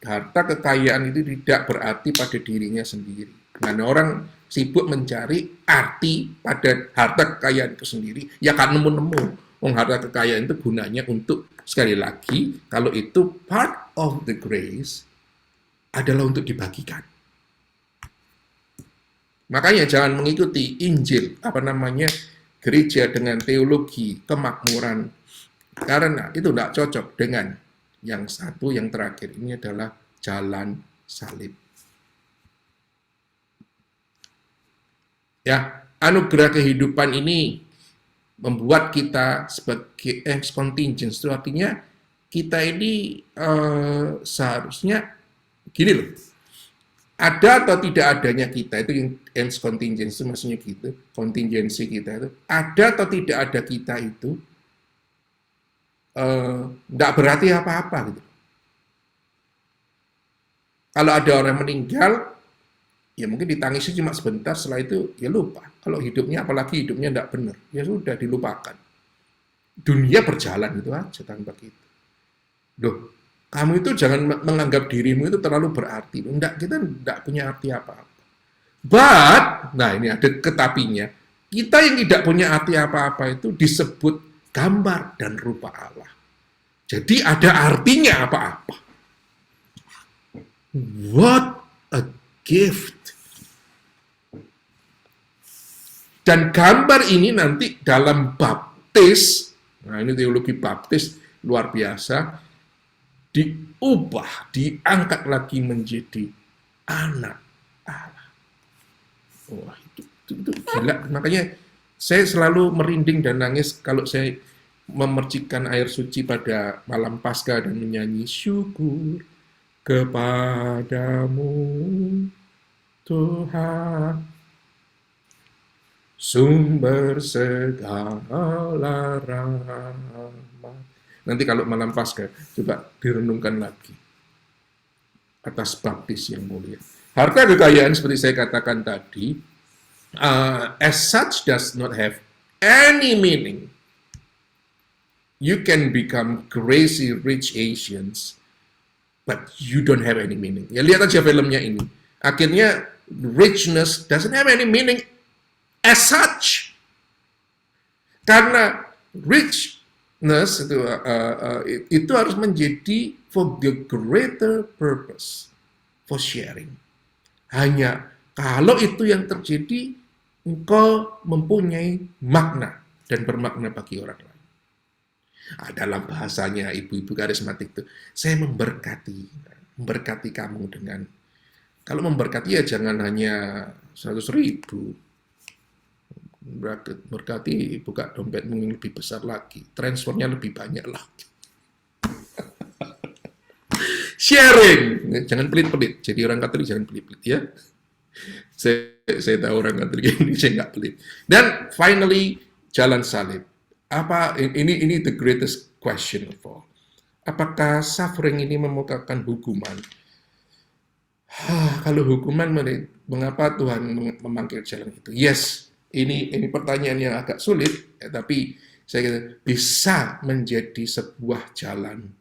harta kekayaan itu tidak berarti pada dirinya sendiri. Nah, orang sibuk mencari arti pada harta kekayaan itu sendiri, ya kan nemu-nemu. Harta kekayaan itu gunanya untuk, sekali lagi, kalau itu part of the grace, adalah untuk dibagikan. Makanya jangan mengikuti Injil, gereja dengan teologi kemakmuran, karena itu tidak cocok dengan yang satu, yang terakhir ini adalah jalan salib. Ya, anugerah kehidupan ini membuat kita sebagai contingent, itu artinya kita ini seharusnya gini loh. Ada atau tidak adanya kita, itu yang ens contingency, maksudnya gitu, kontingensi kita itu, ada atau tidak ada kita itu, tidak berarti apa-apa gitu. Kalau ada orang meninggal, ya mungkin ditangisi cuma sebentar, setelah itu ya lupa. Kalau hidupnya, apalagi hidupnya tidak benar, ya sudah dilupakan. Dunia berjalan itu aja tanpa kita. Loh, kamu itu jangan menganggap dirimu itu terlalu berarti. Enggak, kita enggak punya arti apa-apa. But, nah ini ada ketapinya, kita yang tidak punya arti apa-apa itu disebut gambar dan rupa Allah. Jadi ada artinya apa-apa. What a gift. Dan gambar ini nanti dalam baptis, nah ini teologi baptis luar biasa, diubah, diangkat lagi menjadi anak Allah. Wah, itu gila. Makanya saya selalu merinding dan nangis kalau saya memercikkan air suci pada malam Paskah dan menyanyi syukur kepadamu Tuhan, sumber segala rahmat. Nanti kalau malam Paskah, coba direnungkan lagi atas baptis yang mulia. Harta kekayaan seperti saya katakan tadi, as such does not have any meaning. You can become crazy rich Asians, but you don't have any meaning. Ya lihat aja filmnya ini. Akhirnya richness doesn't have any meaning as such. Karena richness itu harus menjadi for the greater purpose, for sharing. Hanya kalau itu yang terjadi, engkau mempunyai makna dan bermakna bagi orang lain. Dalam bahasanya ibu-ibu karismatik itu, saya memberkati kamu dengan, kalau memberkati ya jangan hanya 100.000, berkati buka dompetmu yang lebih besar lagi, transfernya lebih banyak lagi. Sharing, jangan pelit-pelit. Jadi orang Katolik jangan pelit-pelit ya. Saya tahu orang Katolik ini saya nggak pelit. Dan finally jalan salib. Apa ini the greatest question of all. Apakah suffering ini memukakan hukuman? Kalau hukuman, mengapa Tuhan memanggil jalan itu? Yes, ini pertanyaan yang agak sulit, ya, tapi saya kira bisa menjadi sebuah jalan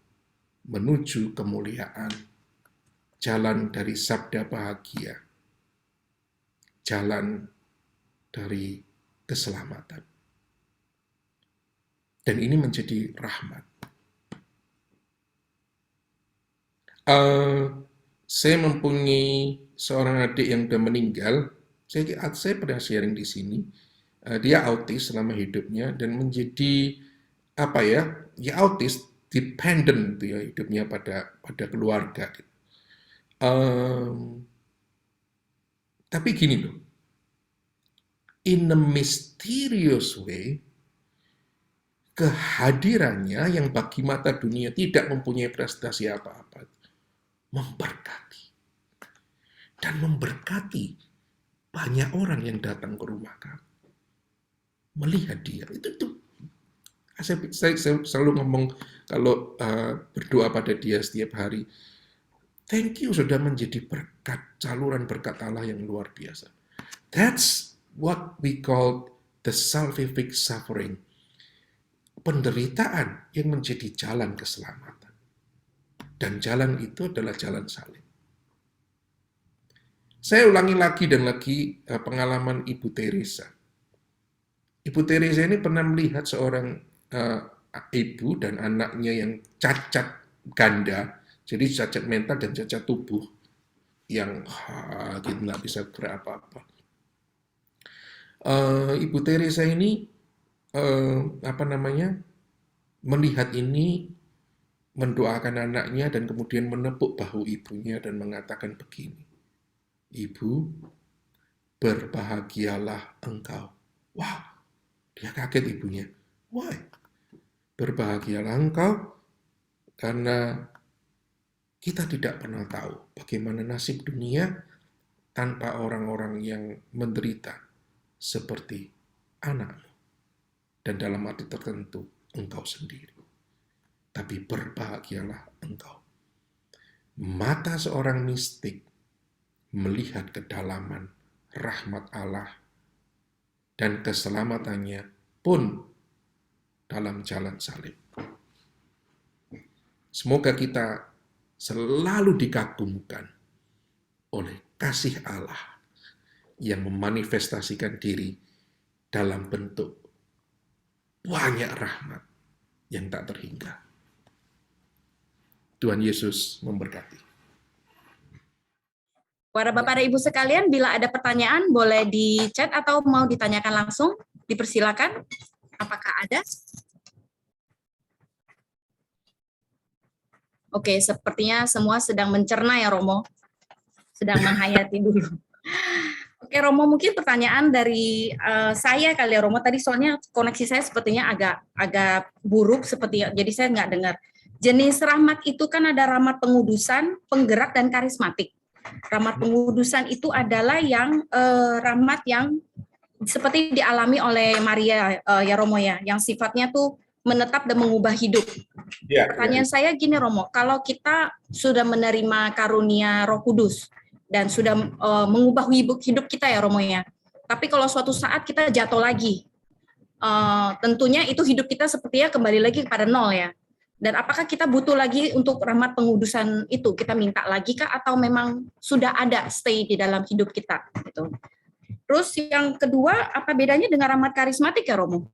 menuju kemuliaan, jalan dari sabda bahagia, jalan dari keselamatan. Dan ini menjadi rahmat. Saya mempunyai seorang adik yang sudah meninggal. Saya pernah sharing di sini. Dia autis selama hidupnya dan menjadi autis dependent ya hidupnya pada keluarga. Tapi gini loh, in a mysterious way, kehadirannya yang bagi mata dunia tidak mempunyai prestasi apa-apa, memberkati. Dan memberkati banyak orang yang datang ke rumah kamu. Melihat dia. Itu saya selalu ngomong kalau berdoa pada dia setiap hari, thank you sudah menjadi berkat, saluran berkat Allah yang luar biasa. That's what we call the salvific suffering. Penderitaan yang menjadi jalan keselamatan. Dan jalan itu adalah jalan salib. Saya ulangi lagi dan lagi pengalaman Ibu Teresa. Ibu Teresa ini pernah melihat seorang ibu dan anaknya yang cacat ganda, jadi cacat mental dan cacat tubuh, yang gitu nggak bisa gerak apa-apa. Ibu Teresa ini melihat ini, mendoakan anaknya dan kemudian menepuk bahu ibunya dan mengatakan begini, Ibu, berbahagialah engkau. Wow, dia kaget ibunya. Why? Berbahagialah engkau karena kita tidak pernah tahu bagaimana nasib dunia tanpa orang-orang yang menderita seperti anakmu. Dan dalam arti tertentu, engkau sendiri. Tapi berbahagialah engkau. Mata seorang mistik melihat kedalaman rahmat Allah dan keselamatannya pun dalam jalan salib. Semoga kita selalu dikagumkan oleh kasih Allah yang memanifestasikan diri dalam bentuk banyak rahmat yang tak terhingga. Tuhan Yesus memberkati. Para Bapak dan Ibu sekalian, bila ada pertanyaan boleh di chat atau mau ditanyakan langsung, dipersilakan. Apakah ada? Oke, sepertinya semua sedang mencerna ya Romo, sedang menghayati dulu. Oke Romo, mungkin pertanyaan dari saya kali ya Romo. Tadi soalnya koneksi saya sepertinya agak buruk, jadi saya nggak dengar. Jenis rahmat itu kan ada rahmat pengudusan, penggerak, dan karismatik. Rahmat pengudusan itu adalah yang rahmat yang seperti dialami oleh Maria ya Romo ya, yang sifatnya tuh menetap dan mengubah hidup. Pertanyaan saya gini Romo, kalau kita sudah menerima karunia Roh Kudus dan sudah mengubah hidup kita ya Romo ya, tapi kalau suatu saat kita jatuh lagi, tentunya itu hidup kita sepertinya kembali lagi kepada nol ya. Dan apakah kita butuh lagi untuk rahmat pengudusan itu? Kita minta lagi kah atau memang sudah ada stay di dalam hidup kita gitu. Terus yang kedua, apa bedanya dengan rahmat karismatik ya Romo?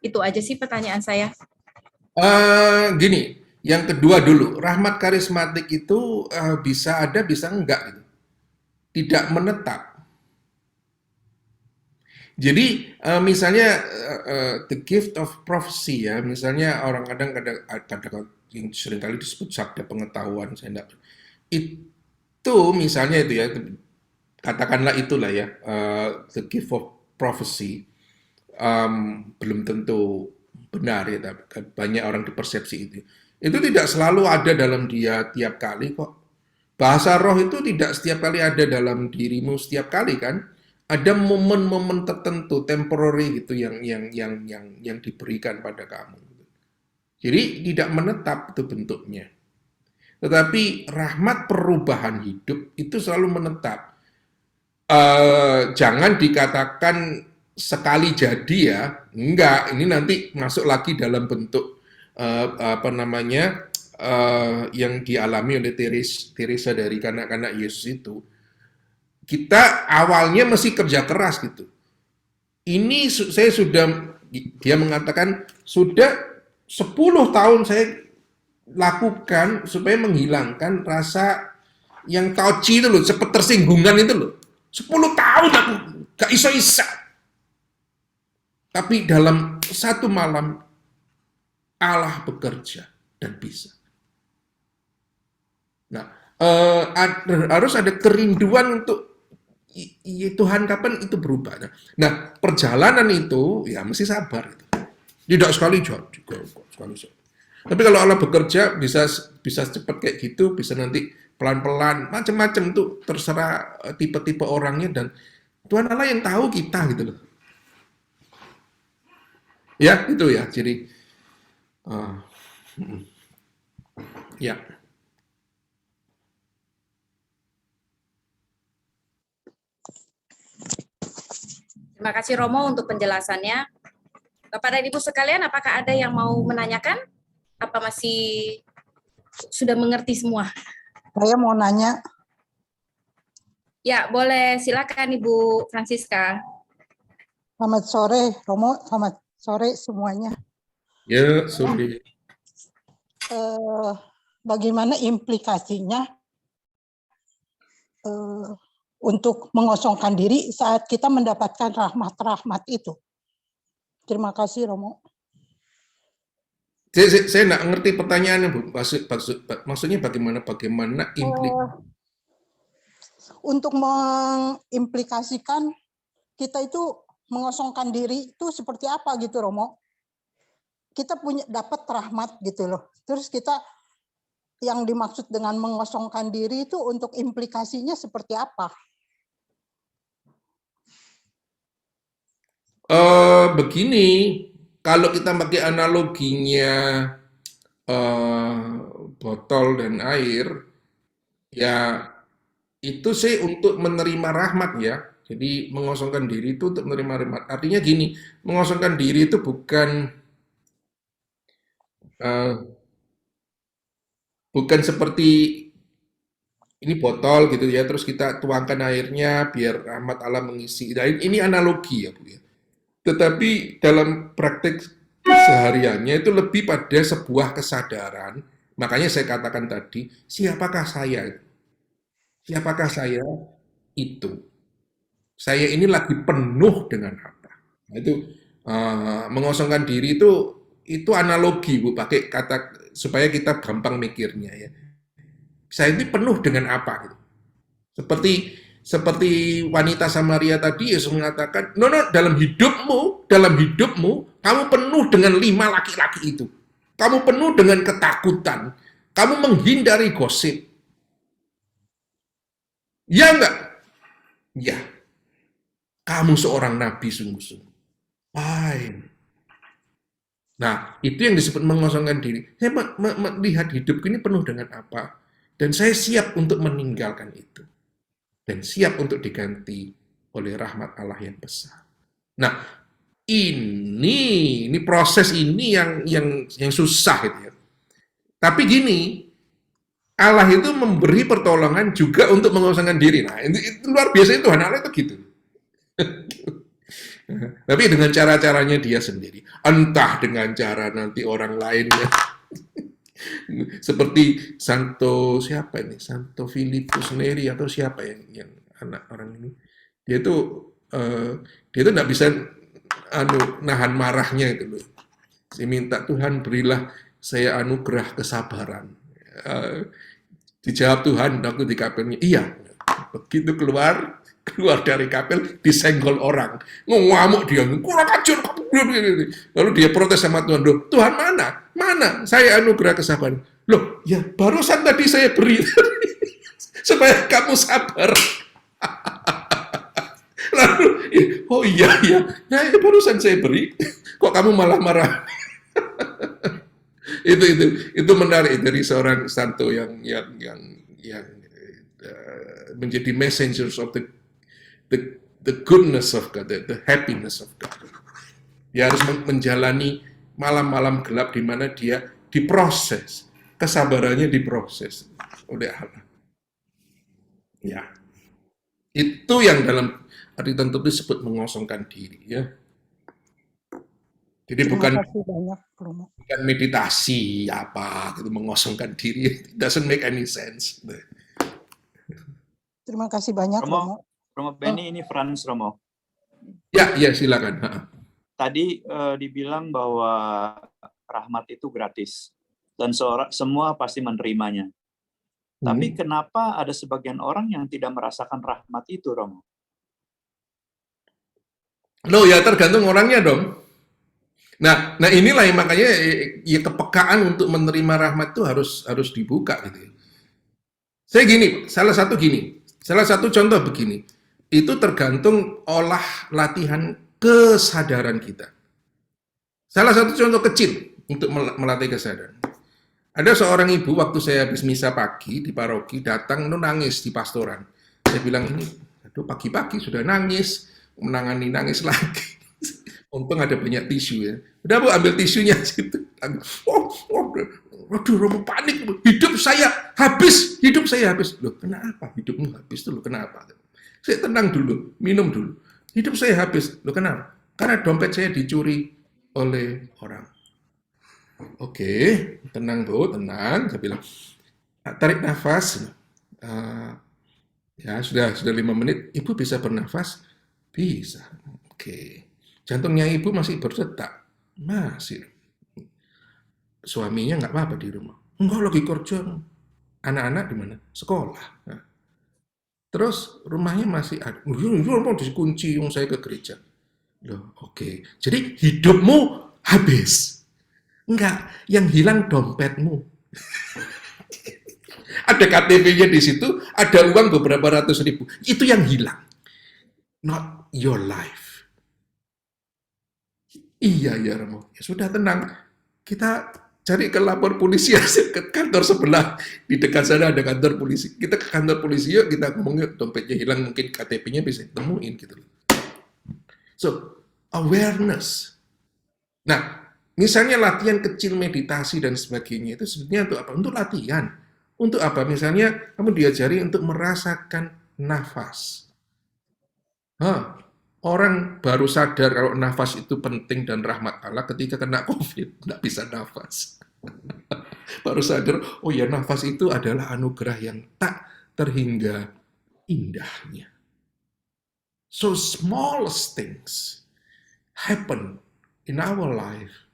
Itu aja sih pertanyaan saya. Gini, yang kedua dulu, rahmat karismatik itu bisa ada, bisa enggak gitu. Tidak menetap. Jadi misalnya the gift of prophecy ya, misalnya orang kadang yang seringkali disebut sabda pengetahuan, saya enggak, itu misalnya itu ya, katakanlah itulah ya, the gift of prophecy belum tentu benar ya, tapi banyak orang dipersepsi itu. Itu tidak selalu ada dalam dia tiap kali kok. Bahasa roh itu tidak setiap kali ada dalam dirimu setiap kali kan. Ada momen-momen tertentu temporary gitu yang diberikan pada kamu. Jadi tidak menetap itu bentuknya. Tetapi rahmat perubahan hidup itu selalu menetap. Jangan dikatakan sekali jadi ya, enggak. Ini nanti masuk lagi dalam bentuk yang dialami oleh Teresa dari kanak-kanak Yesus itu. Kita awalnya mesti kerja keras gitu. Ini saya sudah, dia mengatakan sudah 10 tahun saya lakukan supaya menghilangkan rasa yang touchy itu loh, seperti tersinggungan itu loh. 10 tahun aku gak iso-isa. Tapi dalam satu malam Allah bekerja dan bisa. Nah, harus ada kerinduan untuk Tuhan kapan itu berubah. Nah, perjalanan itu ya mesti sabar. Tidak sekali jadi, sekali. Tapi kalau Allah bekerja bisa cepat kayak gitu, bisa nanti pelan-pelan, macam-macam tuh terserah tipe-tipe orangnya dan Tuhan Allah yang tahu kita gitu loh. Ya, itu ya. Jadi ya. Terima kasih Romo untuk penjelasannya. Bapak dan Ibu sekalian, apakah ada yang mau menanyakan? Apa masih sudah mengerti semua? Saya mau nanya. Ya, boleh. Silakan Ibu Francisca. Selamat sore, Romo. Selamat sore semuanya. Ya, sore. Bagaimana implikasinya untuk mengosongkan diri saat kita mendapatkan rahmat-rahmat itu? Terima kasih, Romo. Saya nggak ngerti pertanyaannya, Bu. Maksudnya bagaimana untuk mengimplikasikan kita itu mengosongkan diri itu seperti apa gitu, Romo? Kita dapat rahmat gitu loh. Terus kita yang dimaksud dengan mengosongkan diri itu untuk implikasinya seperti apa? Begini, kalau kita pakai analoginya botol dan air, ya itu sih untuk menerima rahmat ya. Jadi mengosongkan diri itu untuk menerima rahmat. Artinya gini, mengosongkan diri itu bukan seperti ini botol gitu ya, terus kita tuangkan airnya biar rahmat Allah mengisi. Nah, ini analogi ya Bu ya. Tetapi dalam praktek sehariannya itu lebih pada sebuah kesadaran. Makanya saya katakan tadi, siapakah saya? Siapakah saya? Itu. Saya ini lagi penuh dengan apa? Nah, itu mengosongkan diri itu analogi Bu, pakai kata supaya kita gampang mikirnya ya. Saya ini penuh dengan apa gitu. Seperti seperti wanita Samaria tadi Yesus mengatakan, no, no, dalam hidupmu, kamu penuh dengan 5 laki-laki itu. Kamu penuh dengan ketakutan. Kamu menghindari gosip. Ya enggak? Ya. Kamu seorang nabi sungguh-sungguh. Fine. Nah, itu yang disebut mengosongkan diri. Saya melihat hidupku ini penuh dengan apa, dan saya siap untuk meninggalkan itu. Dan siap untuk diganti oleh rahmat Allah yang besar. Nah, ini proses ini yang susah gitu ya. Tapi gini, Allah itu memberi pertolongan juga untuk mengosongkan diri. Nah, itu luar biasa, itu Tuhan Allah itu gitu. Tapi dengan cara-caranya dia sendiri. Entah dengan cara nanti orang lain ya. Seperti Santo siapa ini? Santo Filipus Neri atau siapa yang anak orang ini? Dia itu nggak bisa nahan marahnya itu loh. Saya minta Tuhan berilah saya anugerah kesabaran. Dijawab Tuhan waktu di kapelnya, iya. Begitu keluar dari kapel disenggol orang, ngamuk dia, kurang ajar. Lalu dia protes sama Tuhan, loh, Tuhan mana saya anugerah kesabaran. Loh, ya barusan tadi saya beri supaya kamu sabar. Lalu, oh iya, nah itu barusan saya beri, kok kamu malah marah? itu menarik dari seorang santo yang menjadi messengers of the goodness of God, the happiness of God. Dia harus menjalani malam-malam gelap di mana dia diproses, kesabarannya diproses oleh Allah. Ya, itu yang dalam arti tertentu disebut mengosongkan diri ya. Jadi bukan meditasi apa gitu, mengosongkan diri, it doesn't make any sense. Terima kasih banyak Romo Benny, ini Franz Romo. Ya silakan. Tadi dibilang bahwa rahmat itu gratis dan semua pasti menerimanya. Tapi kenapa ada sebagian orang yang tidak merasakan rahmat itu, Romo? Loh ya tergantung orangnya dong. Nah inilah yang makanya ya kepekaan untuk menerima rahmat itu harus dibuka gitu. Salah satu contoh begini. Itu tergantung olah latihan kesadaran kita. Salah satu contoh kecil untuk melatih kesadaran. Ada seorang ibu waktu saya habis misa pagi di paroki datang nangis di pastoran. Saya bilang ini, aduh pagi-pagi sudah nangis, menangani nangis lagi. Untung ada banyak tisu ya. Udah Bu ambil tisunya situ. Waduh Romo panik, hidup saya habis. Loh kenapa hidupmu habis tuh? Loh kenapa? Saya tenang dulu, minum dulu. Hidup saya habis. Loh kenapa? Karena dompet saya dicuri oleh orang. Oke, tenang Bu, tenang. Saya bilang, tarik nafas. Ya sudah 5 menit. Ibu bisa bernafas? Bisa. Oke. Jantungnya ibu masih berdetak? Masih. Suaminya nggak apa-apa di rumah? Enggak, lagi kerja. Anak-anak di mana? Sekolah. Nah. Terus rumahnya masih ada. Mau dikunci yang saya ke gereja. Loh, oke. Jadi hidupmu habis. Enggak, yang hilang dompetmu. Ada KTP-nya di situ, ada uang beberapa ratus ribu. Itu yang hilang. Not your life. Iya ya Romo. Ya sudah tenang. Kita cari ke lapor polisi ke kantor sebelah. Di dekat sana ada kantor polisi. Kita ke kantor polisi yuk, kita ngomongin dompetnya hilang, mungkin KTP-nya bisa ditemuin gitu. So, awareness. Nah, misalnya latihan kecil meditasi dan sebagainya itu sebetulnya untuk apa? Untuk latihan. Untuk apa? Misalnya kamu diajari untuk merasakan nafas. Orang baru sadar kalau nafas itu penting dan rahmat Allah ketika kena COVID, nggak bisa nafas. Baru sadar, oh ya nafas itu adalah anugerah yang tak terhingga indahnya. So smallest things happen in our life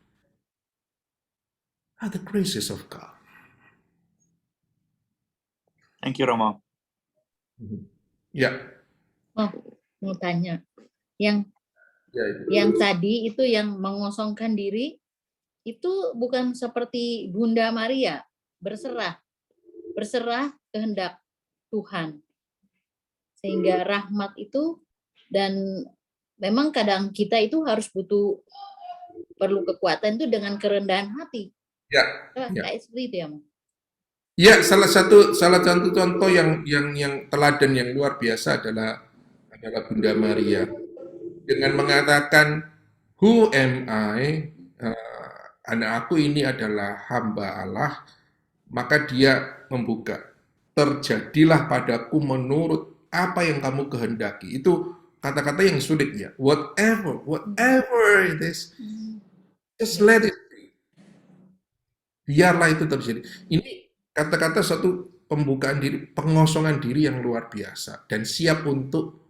are the graces of God. Thank you, Romo. Ya, Oh, mau tanya. Yang ya itu. yang tadi itu yang mengosongkan diri itu bukan seperti Bunda Maria berserah kehendak Tuhan. Sehingga rahmat itu, dan memang kadang kita itu harus perlu kekuatan itu dengan kerendahan hati. Ya, Kayak seperti itu ya, Mas. ya, salah satu contoh yang teladan yang luar biasa adalah Bunda Maria dengan mengatakan, "Who am I?" Anak aku ini adalah hamba Allah, maka dia membuka, "Terjadilah padaku menurut apa yang kamu kehendaki." Itu kata-kata yang sulit ya. Whatever it is, just let it be. Biarlah itu terjadi. Ini kata-kata satu pembukaan diri, pengosongan diri yang luar biasa dan siap untuk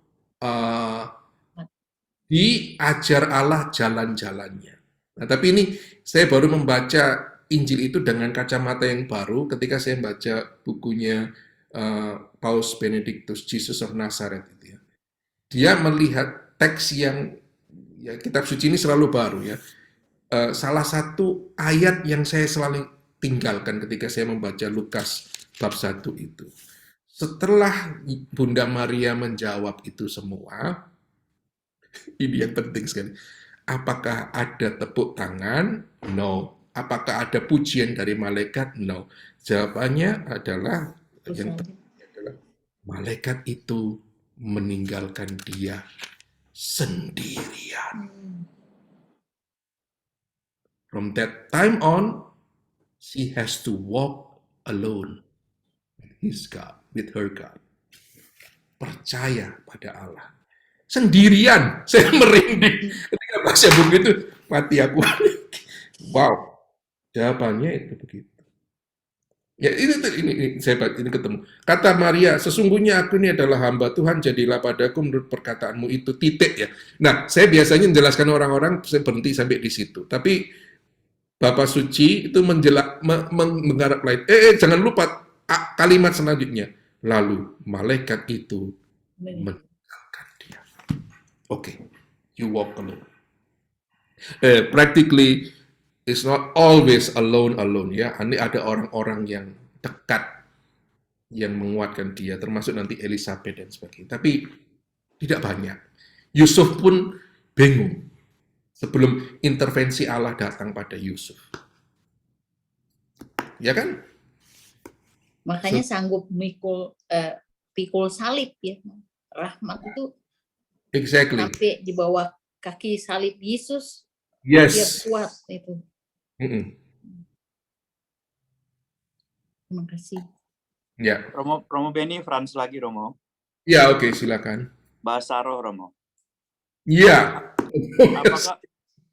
diajar Allah jalan-jalannya. Nah, tapi ini saya baru membaca Injil itu dengan kacamata yang baru ketika saya membaca bukunya Paus Benedictus, Jesus of Nazareth itu ya. Dia melihat teks yang ya, kitab suci ini selalu baru ya. Salah satu ayat yang saya selalu tinggalkan ketika saya membaca Lukas bab 1 itu. Setelah Bunda Maria menjawab itu semua, ini yang penting sekali. Apakah ada tepuk tangan? No. Apakah ada pujian dari malaikat? No. Jawabannya adalah yang penting adalah malaikat itu meninggalkan dia sendirian. From that time on, she has to walk alone with his God, with her God. Percaya pada Allah. Sendirian, saya merinding ketika baca buku itu, mati aku. Wow, jawabannya itu begitu. Ya ini ketemu. Kata Maria, "Sesungguhnya aku ini adalah hamba Tuhan, jadilah padaku menurut perkataanmu itu." Titik ya. Nah, saya biasanya menjelaskan orang-orang, saya berhenti sampai di situ. Tapi Bapak Suci itu menggarap lain. Jangan lupa kalimat selanjutnya. Lalu malaikat itu meninggalkan dia. Okay, you walk alone. Practically, it's not always alone ya. Ini ada orang-orang yang dekat yang menguatkan dia, termasuk nanti Elizabeth dan sebagainya. Tapi tidak banyak. Yusuf pun bingung sebelum intervensi Allah datang pada Yusuf. Ya kan? Makanya sanggup pikul salib ya. Rahmat itu Exactly. sampai di bawah kaki salib Yesus. Yes. Dia kuat itu. Terima kasih. Ya. Romo Beni, Frans lagi, Romo. Ya, oke, silakan. Bahasa roh, Romo. Iya.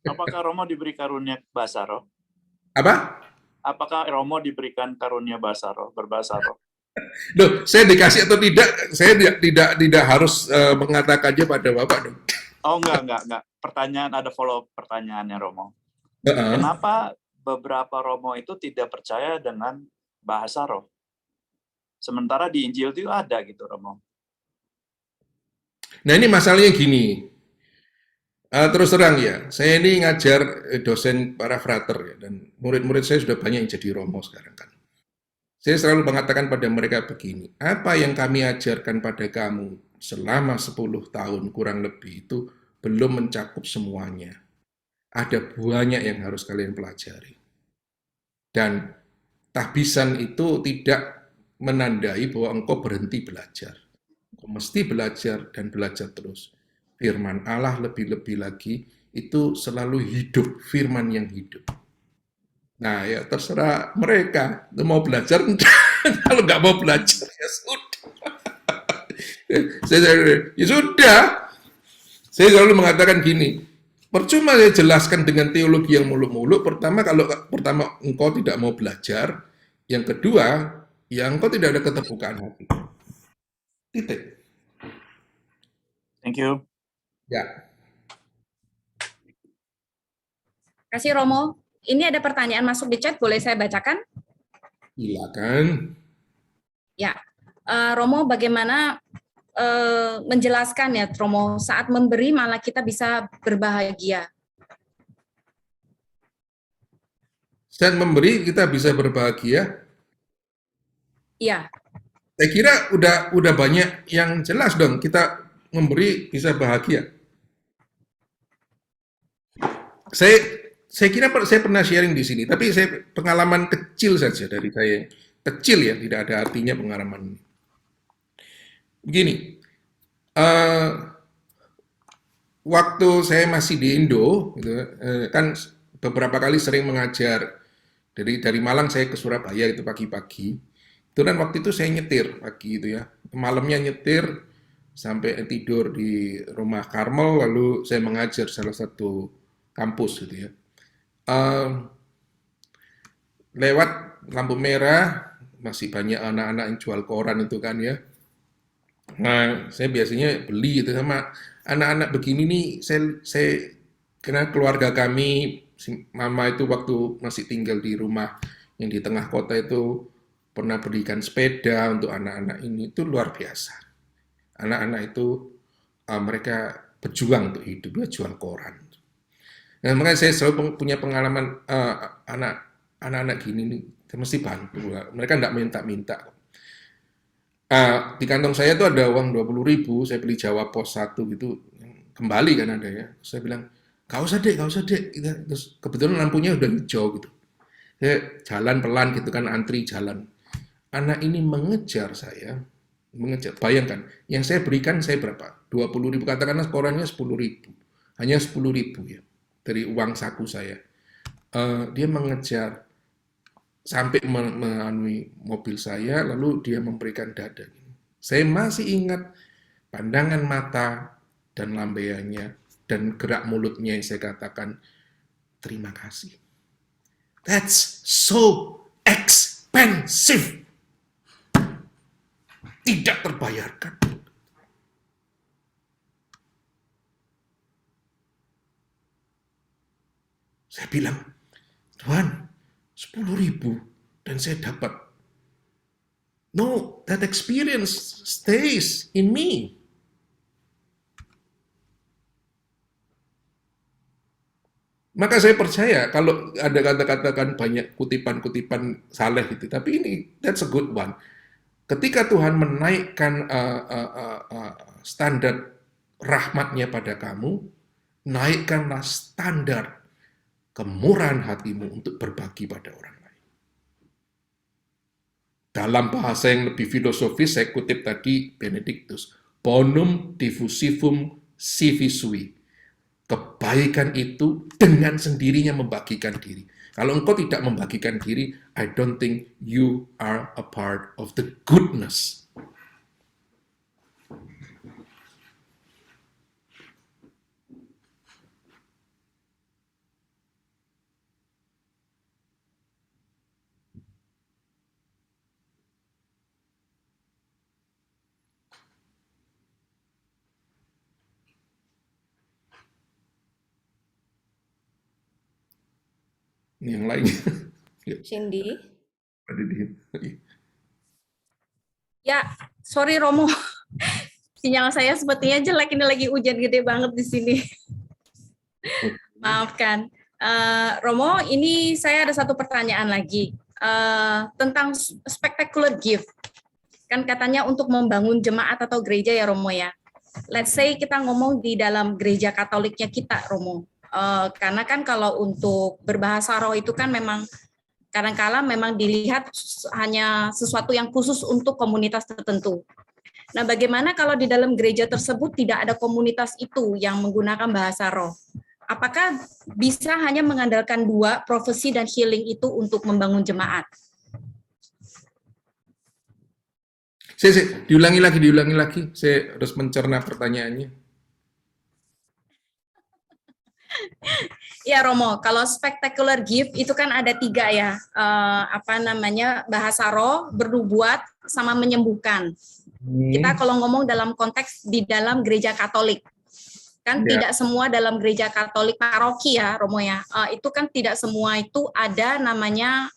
Apakah Romo diberi karunia bahasa roh? Apa? Apakah Romo diberikan karunia bahasa roh, berbahasa roh? Loh, saya dikasih atau tidak? Saya tidak harus mengatakannya pada Bapak dong. Oh, enggak. Pertanyaan, ada follow pertanyaannya, Romo. Kenapa beberapa Romo itu tidak percaya dengan bahasa roh? Sementara di Injil itu ada gitu, Romo. Nah, ini masalahnya gini. Terus terang ya, saya ini ngajar dosen para frater ya, dan murid-murid saya sudah banyak yang jadi Romo sekarang kan. Saya selalu mengatakan pada mereka begini, apa yang kami ajarkan pada kamu selama 10 tahun kurang lebih itu belum mencakup semuanya. Ada banyak yang harus kalian pelajari. Dan tahbisan itu tidak menandai bahwa engkau berhenti belajar. Engkau mesti belajar dan belajar terus. Firman Allah lebih-lebih lagi itu selalu hidup, firman yang hidup. Nah ya terserah mereka, mau belajar, kalau nggak mau belajar ya sudah. Ya sudah. Saya selalu mengatakan gini, percuma saya jelaskan dengan teologi yang muluk-muluk. Pertama engkau tidak mau belajar, yang kedua ya engkau tidak ada keterbukaan hati. Titik. Thank you. Ya. Kasih Romo. Ini ada pertanyaan masuk di chat, boleh saya bacakan? Silakan. Ya, Romo bagaimana menjelaskan ya Romo, saat memberi malah kita bisa berbahagia. Saat memberi kita bisa berbahagia. Iya, Saya kira udah banyak yang jelas dong, kita memberi bisa bahagia. Saya kira saya pernah sharing di sini, tapi saya pengalaman kecil saja dari saya. Kecil ya, tidak ada artinya pengalaman ini. Begini, waktu saya masih di Indo, gitu, kan beberapa kali sering mengajar dari Malang saya ke Surabaya itu pagi-pagi. Itu kan waktu itu saya nyetir pagi itu ya, malamnya nyetir sampai tidur di rumah Karmel, lalu saya mengajar salah satu kampus gitu ya. Lewat lampu merah masih banyak anak-anak yang jual koran itu kan ya. Nah, saya biasanya beli itu sama anak-anak begini nih. Saya karena keluarga kami, mama itu waktu masih tinggal di rumah yang di tengah kota itu pernah berikan sepeda untuk anak-anak ini, itu luar biasa. Anak-anak itu mereka berjuang untuk hidup, dia jual koran. Nah, makanya saya selalu punya pengalaman anak-anak gini nih, saya mesti bantu. Mereka nggak minta-minta. Di kantong saya tuh ada uang 20.000, saya beli Jawa Pos 1 gitu, kembali kan ada ya. Saya bilang, gak usah dek. Terus kebetulan lampunya udah hijau gitu. Saya jalan pelan gitu kan, antri jalan. Anak ini mengejar saya, bayangkan, yang saya berikan saya berapa? 20.000, katakanlah korannya 10.000, hanya 10.000 ya, dari uang saku saya. Dia mengejar sampai menganui mobil saya, lalu dia memberikan dada. Saya masih ingat pandangan mata dan lambaiannya dan gerak mulutnya yang saya katakan, terima kasih. That's so expensive. Tidak terbayarkan. Saya bilang, Tuhan, 10.000 dan saya dapat. No, that experience stays in me. Maka saya percaya kalau ada kata-kata kan banyak kutipan-kutipan saleh gitu, tapi ini that's a good one. Ketika Tuhan menaikkan standar rahmatnya pada kamu, naikkanlah standar kemurahan hatimu untuk berbagi pada orang lain. Dalam bahasa yang lebih filosofis, saya kutip tadi Benedictus, bonum diffusivum sivi sui. Kebaikan itu dengan sendirinya membagikan diri. Kalau engkau tidak membagikan diri, I don't think you are a part of the goodness. Ini yang lainnya. Cindy. Ada di Ya, sorry Romo. Sinyal saya sepertinya jelek, ini lagi hujan gede banget di sini. Maafkan. Romo, ini saya ada satu pertanyaan lagi. Tentang spectacular gift. Kan katanya untuk membangun jemaat atau gereja ya Romo ya. Let's say kita ngomong di dalam gereja Katoliknya kita Romo. Karena kan kalau untuk berbahasa roh itu kan memang kadang-kala memang dilihat hanya sesuatu yang khusus untuk komunitas tertentu. Nah, bagaimana kalau di dalam gereja tersebut tidak ada komunitas itu yang menggunakan bahasa roh? Apakah bisa hanya mengandalkan dua, profesi dan healing itu untuk membangun jemaat? Diulangi lagi. Saya harus mencerna pertanyaannya. Ya Romo, kalau spectacular gift itu kan ada 3 ya, bahasa roh, bernubuat, sama menyembuhkan. Kita kalau ngomong dalam konteks di dalam gereja Katolik, kan Ya. tidak semua dalam gereja Katolik paroki ya, Romo ya. Itu kan tidak semua itu ada namanya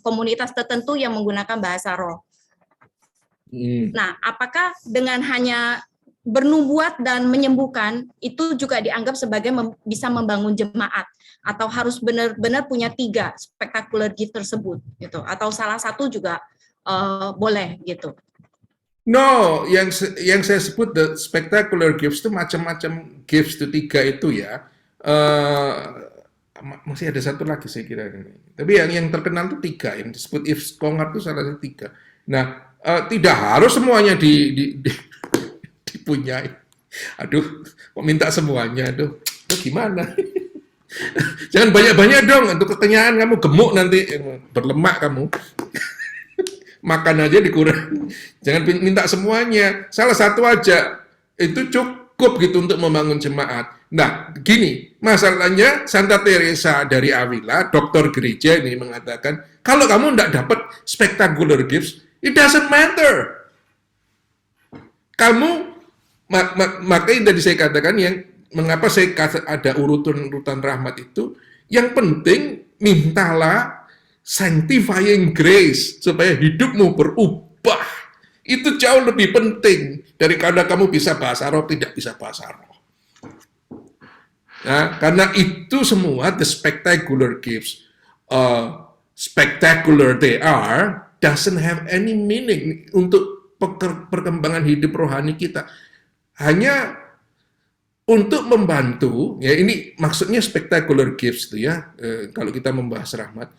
komunitas tertentu yang menggunakan bahasa roh. Nah, apakah dengan hanya bernubuat dan menyembuhkan itu juga dianggap sebagai bisa membangun jemaat, atau harus benar-benar punya 3 spectacular gift tersebut gitu, atau salah satu juga boleh gitu? No, yang saya sebut the spectacular gifts itu macam-macam gifts itu 3 itu ya. Masih ada satu lagi saya kira ini. Tapi yang terkenal itu 3, yang disebut Yves Congar itu salah satu 3. Nah, tidak harus semuanya dipunyai. Aduh, kok minta semuanya? Aduh, itu gimana? Jangan banyak-banyak dong, untuk kekenyangan kamu gemuk nanti, berlemak kamu. Makan aja dikurang. Jangan minta semuanya. Salah satu aja. Itu cukup gitu untuk membangun jemaat. Nah, gini, masalahnya Santa Teresa dari Avila, dokter gereja ini mengatakan, kalau kamu tidak dapat spectacular gifts, it doesn't matter. Kamu, makanya tadi saya katakan, yang mengapa saya ada urutan rahmat itu, yang penting mintalah sanctifying grace supaya hidupmu berubah. Itu jauh lebih penting daripada kamu bisa bahasa roh, tidak bisa bahasa roh. Nah, karena itu semua the spectacular gifts, spectacular they are, doesn't have any meaning untuk perkembangan hidup rohani kita. Hanya untuk membantu, ya ini maksudnya spectacular gifts itu ya, kalau kita membahas rahmat,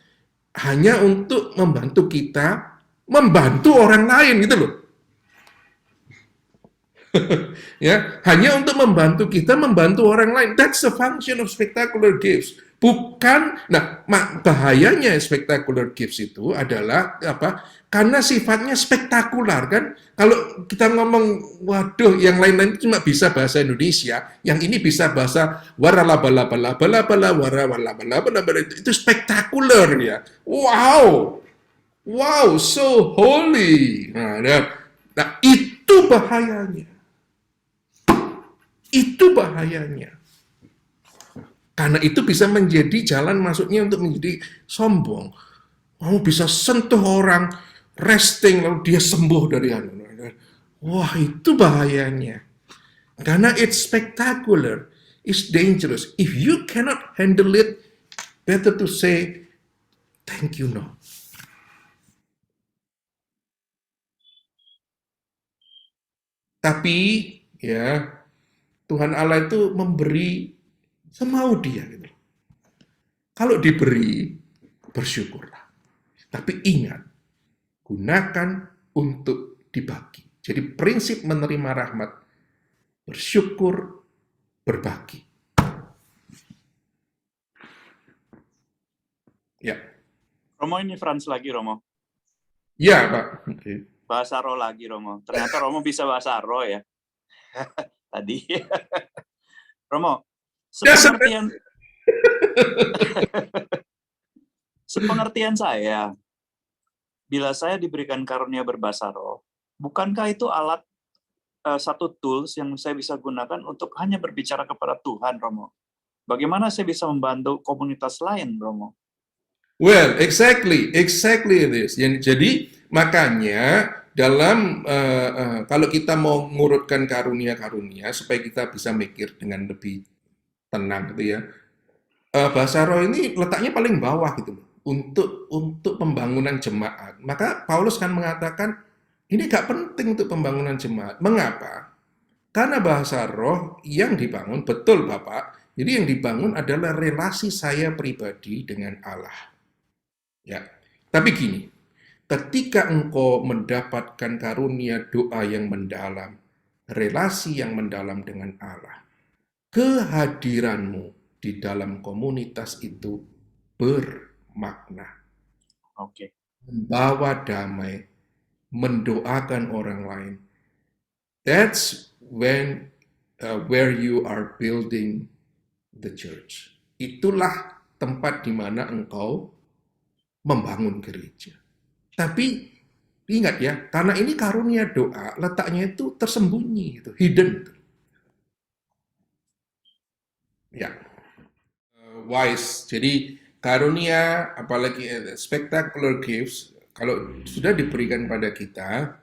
hanya untuk membantu kita, membantu orang lain gitu loh. Ya, hanya untuk membantu kita, membantu orang lain. That's the function of spectacular gifts. Bukan, nah bahayanya spectacular gifts itu adalah apa? Karena sifatnya spektakular kan. Kalau kita ngomong, waduh, yang lain-lain cuma bisa bahasa Indonesia, yang ini bisa bahasa waralabalabalabala, warawalabalabala, itu spektakuler ya. Wow, wow, so holy. Nah itu bahayanya. Itu bahayanya. Karena itu bisa menjadi jalan masuknya untuk menjadi sombong. Kamu bisa sentuh orang, resting, lalu dia sembuh dari anu. Wah, itu bahayanya. Karena it's spectacular, it's dangerous. If you cannot handle it, better to say, thank you, no. Tapi, ya, Tuhan Allah itu memberi semau dia. Gitu. Kalau diberi, bersyukurlah. Tapi ingat, gunakan untuk dibagi. Jadi prinsip menerima rahmat, bersyukur, berbagi. Ya. Romo, ini Frans lagi, Romo. Ya, Pak. Okay. Bahasa roh lagi, Romo. Ternyata Romo bisa bahasa roh ya. Tadi. Romo, sepengertian saya, bila saya diberikan karunia berbahasa roh, bukankah itu alat, satu tools yang saya bisa gunakan untuk hanya berbicara kepada Tuhan, Romo? Bagaimana saya bisa membantu komunitas lain, Romo? Well, exactly it is. Jadi makanya dalam kalau kita mau mengurutkan karunia-karunia supaya kita bisa mikir dengan lebih tenang gitu ya. Bahasa roh ini letaknya paling bawah gitu loh untuk pembangunan jemaat. Maka Paulus kan mengatakan ini gak penting untuk pembangunan jemaat. Mengapa? Karena bahasa roh yang dibangun, betul Bapak, jadi yang dibangun adalah relasi saya pribadi dengan Allah. Ya, tapi gini, ketika engkau mendapatkan karunia doa yang mendalam, relasi yang mendalam dengan Allah, kehadiranmu di dalam komunitas itu bermakna. Oke. Membawa damai, mendoakan orang lain. That's when where you are building the church. Itulah tempat di mana engkau membangun gereja. Tapi Ingat ya, karena ini karunia doa, letaknya itu tersembunyi, itu hidden. Ya, wise. Jadi karunia, apalagi spectacular gifts, kalau sudah diberikan pada kita,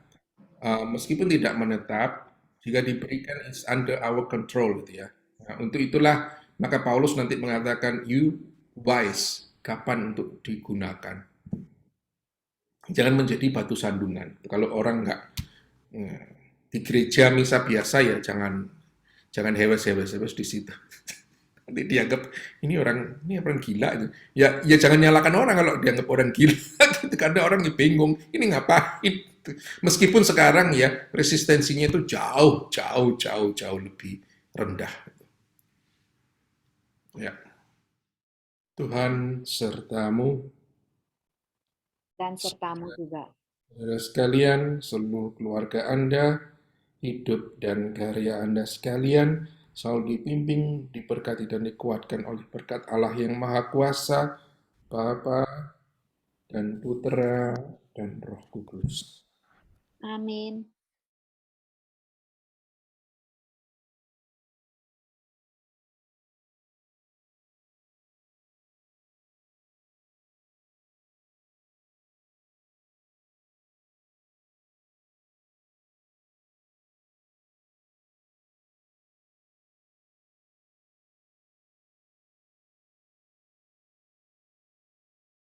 meskipun tidak menetap, jika diberikan is under our control, gitu ya. Nah, untuk itulah maka Paulus nanti mengatakan you wise, kapan untuk digunakan. Jangan menjadi batu sandungan. Kalau orang nggak di gereja misa biasa ya jangan hewes di situ. Nanti dianggap ini orang gila. Ya jangan nyalakan orang kalau dianggap orang gila. Karena orang bingung ini ngapain. Meskipun sekarang ya resistensinya itu jauh lebih rendah. Ya. Tuhan sertamu dan sertamu juga. saudara sekalian, seluruh keluarga Anda, hidup dan karya Anda sekalian selalu dibimbing, diberkati dan dikuatkan oleh berkat Allah yang Maha Kuasa, Bapa dan Putera dan Roh Kudus. Amin.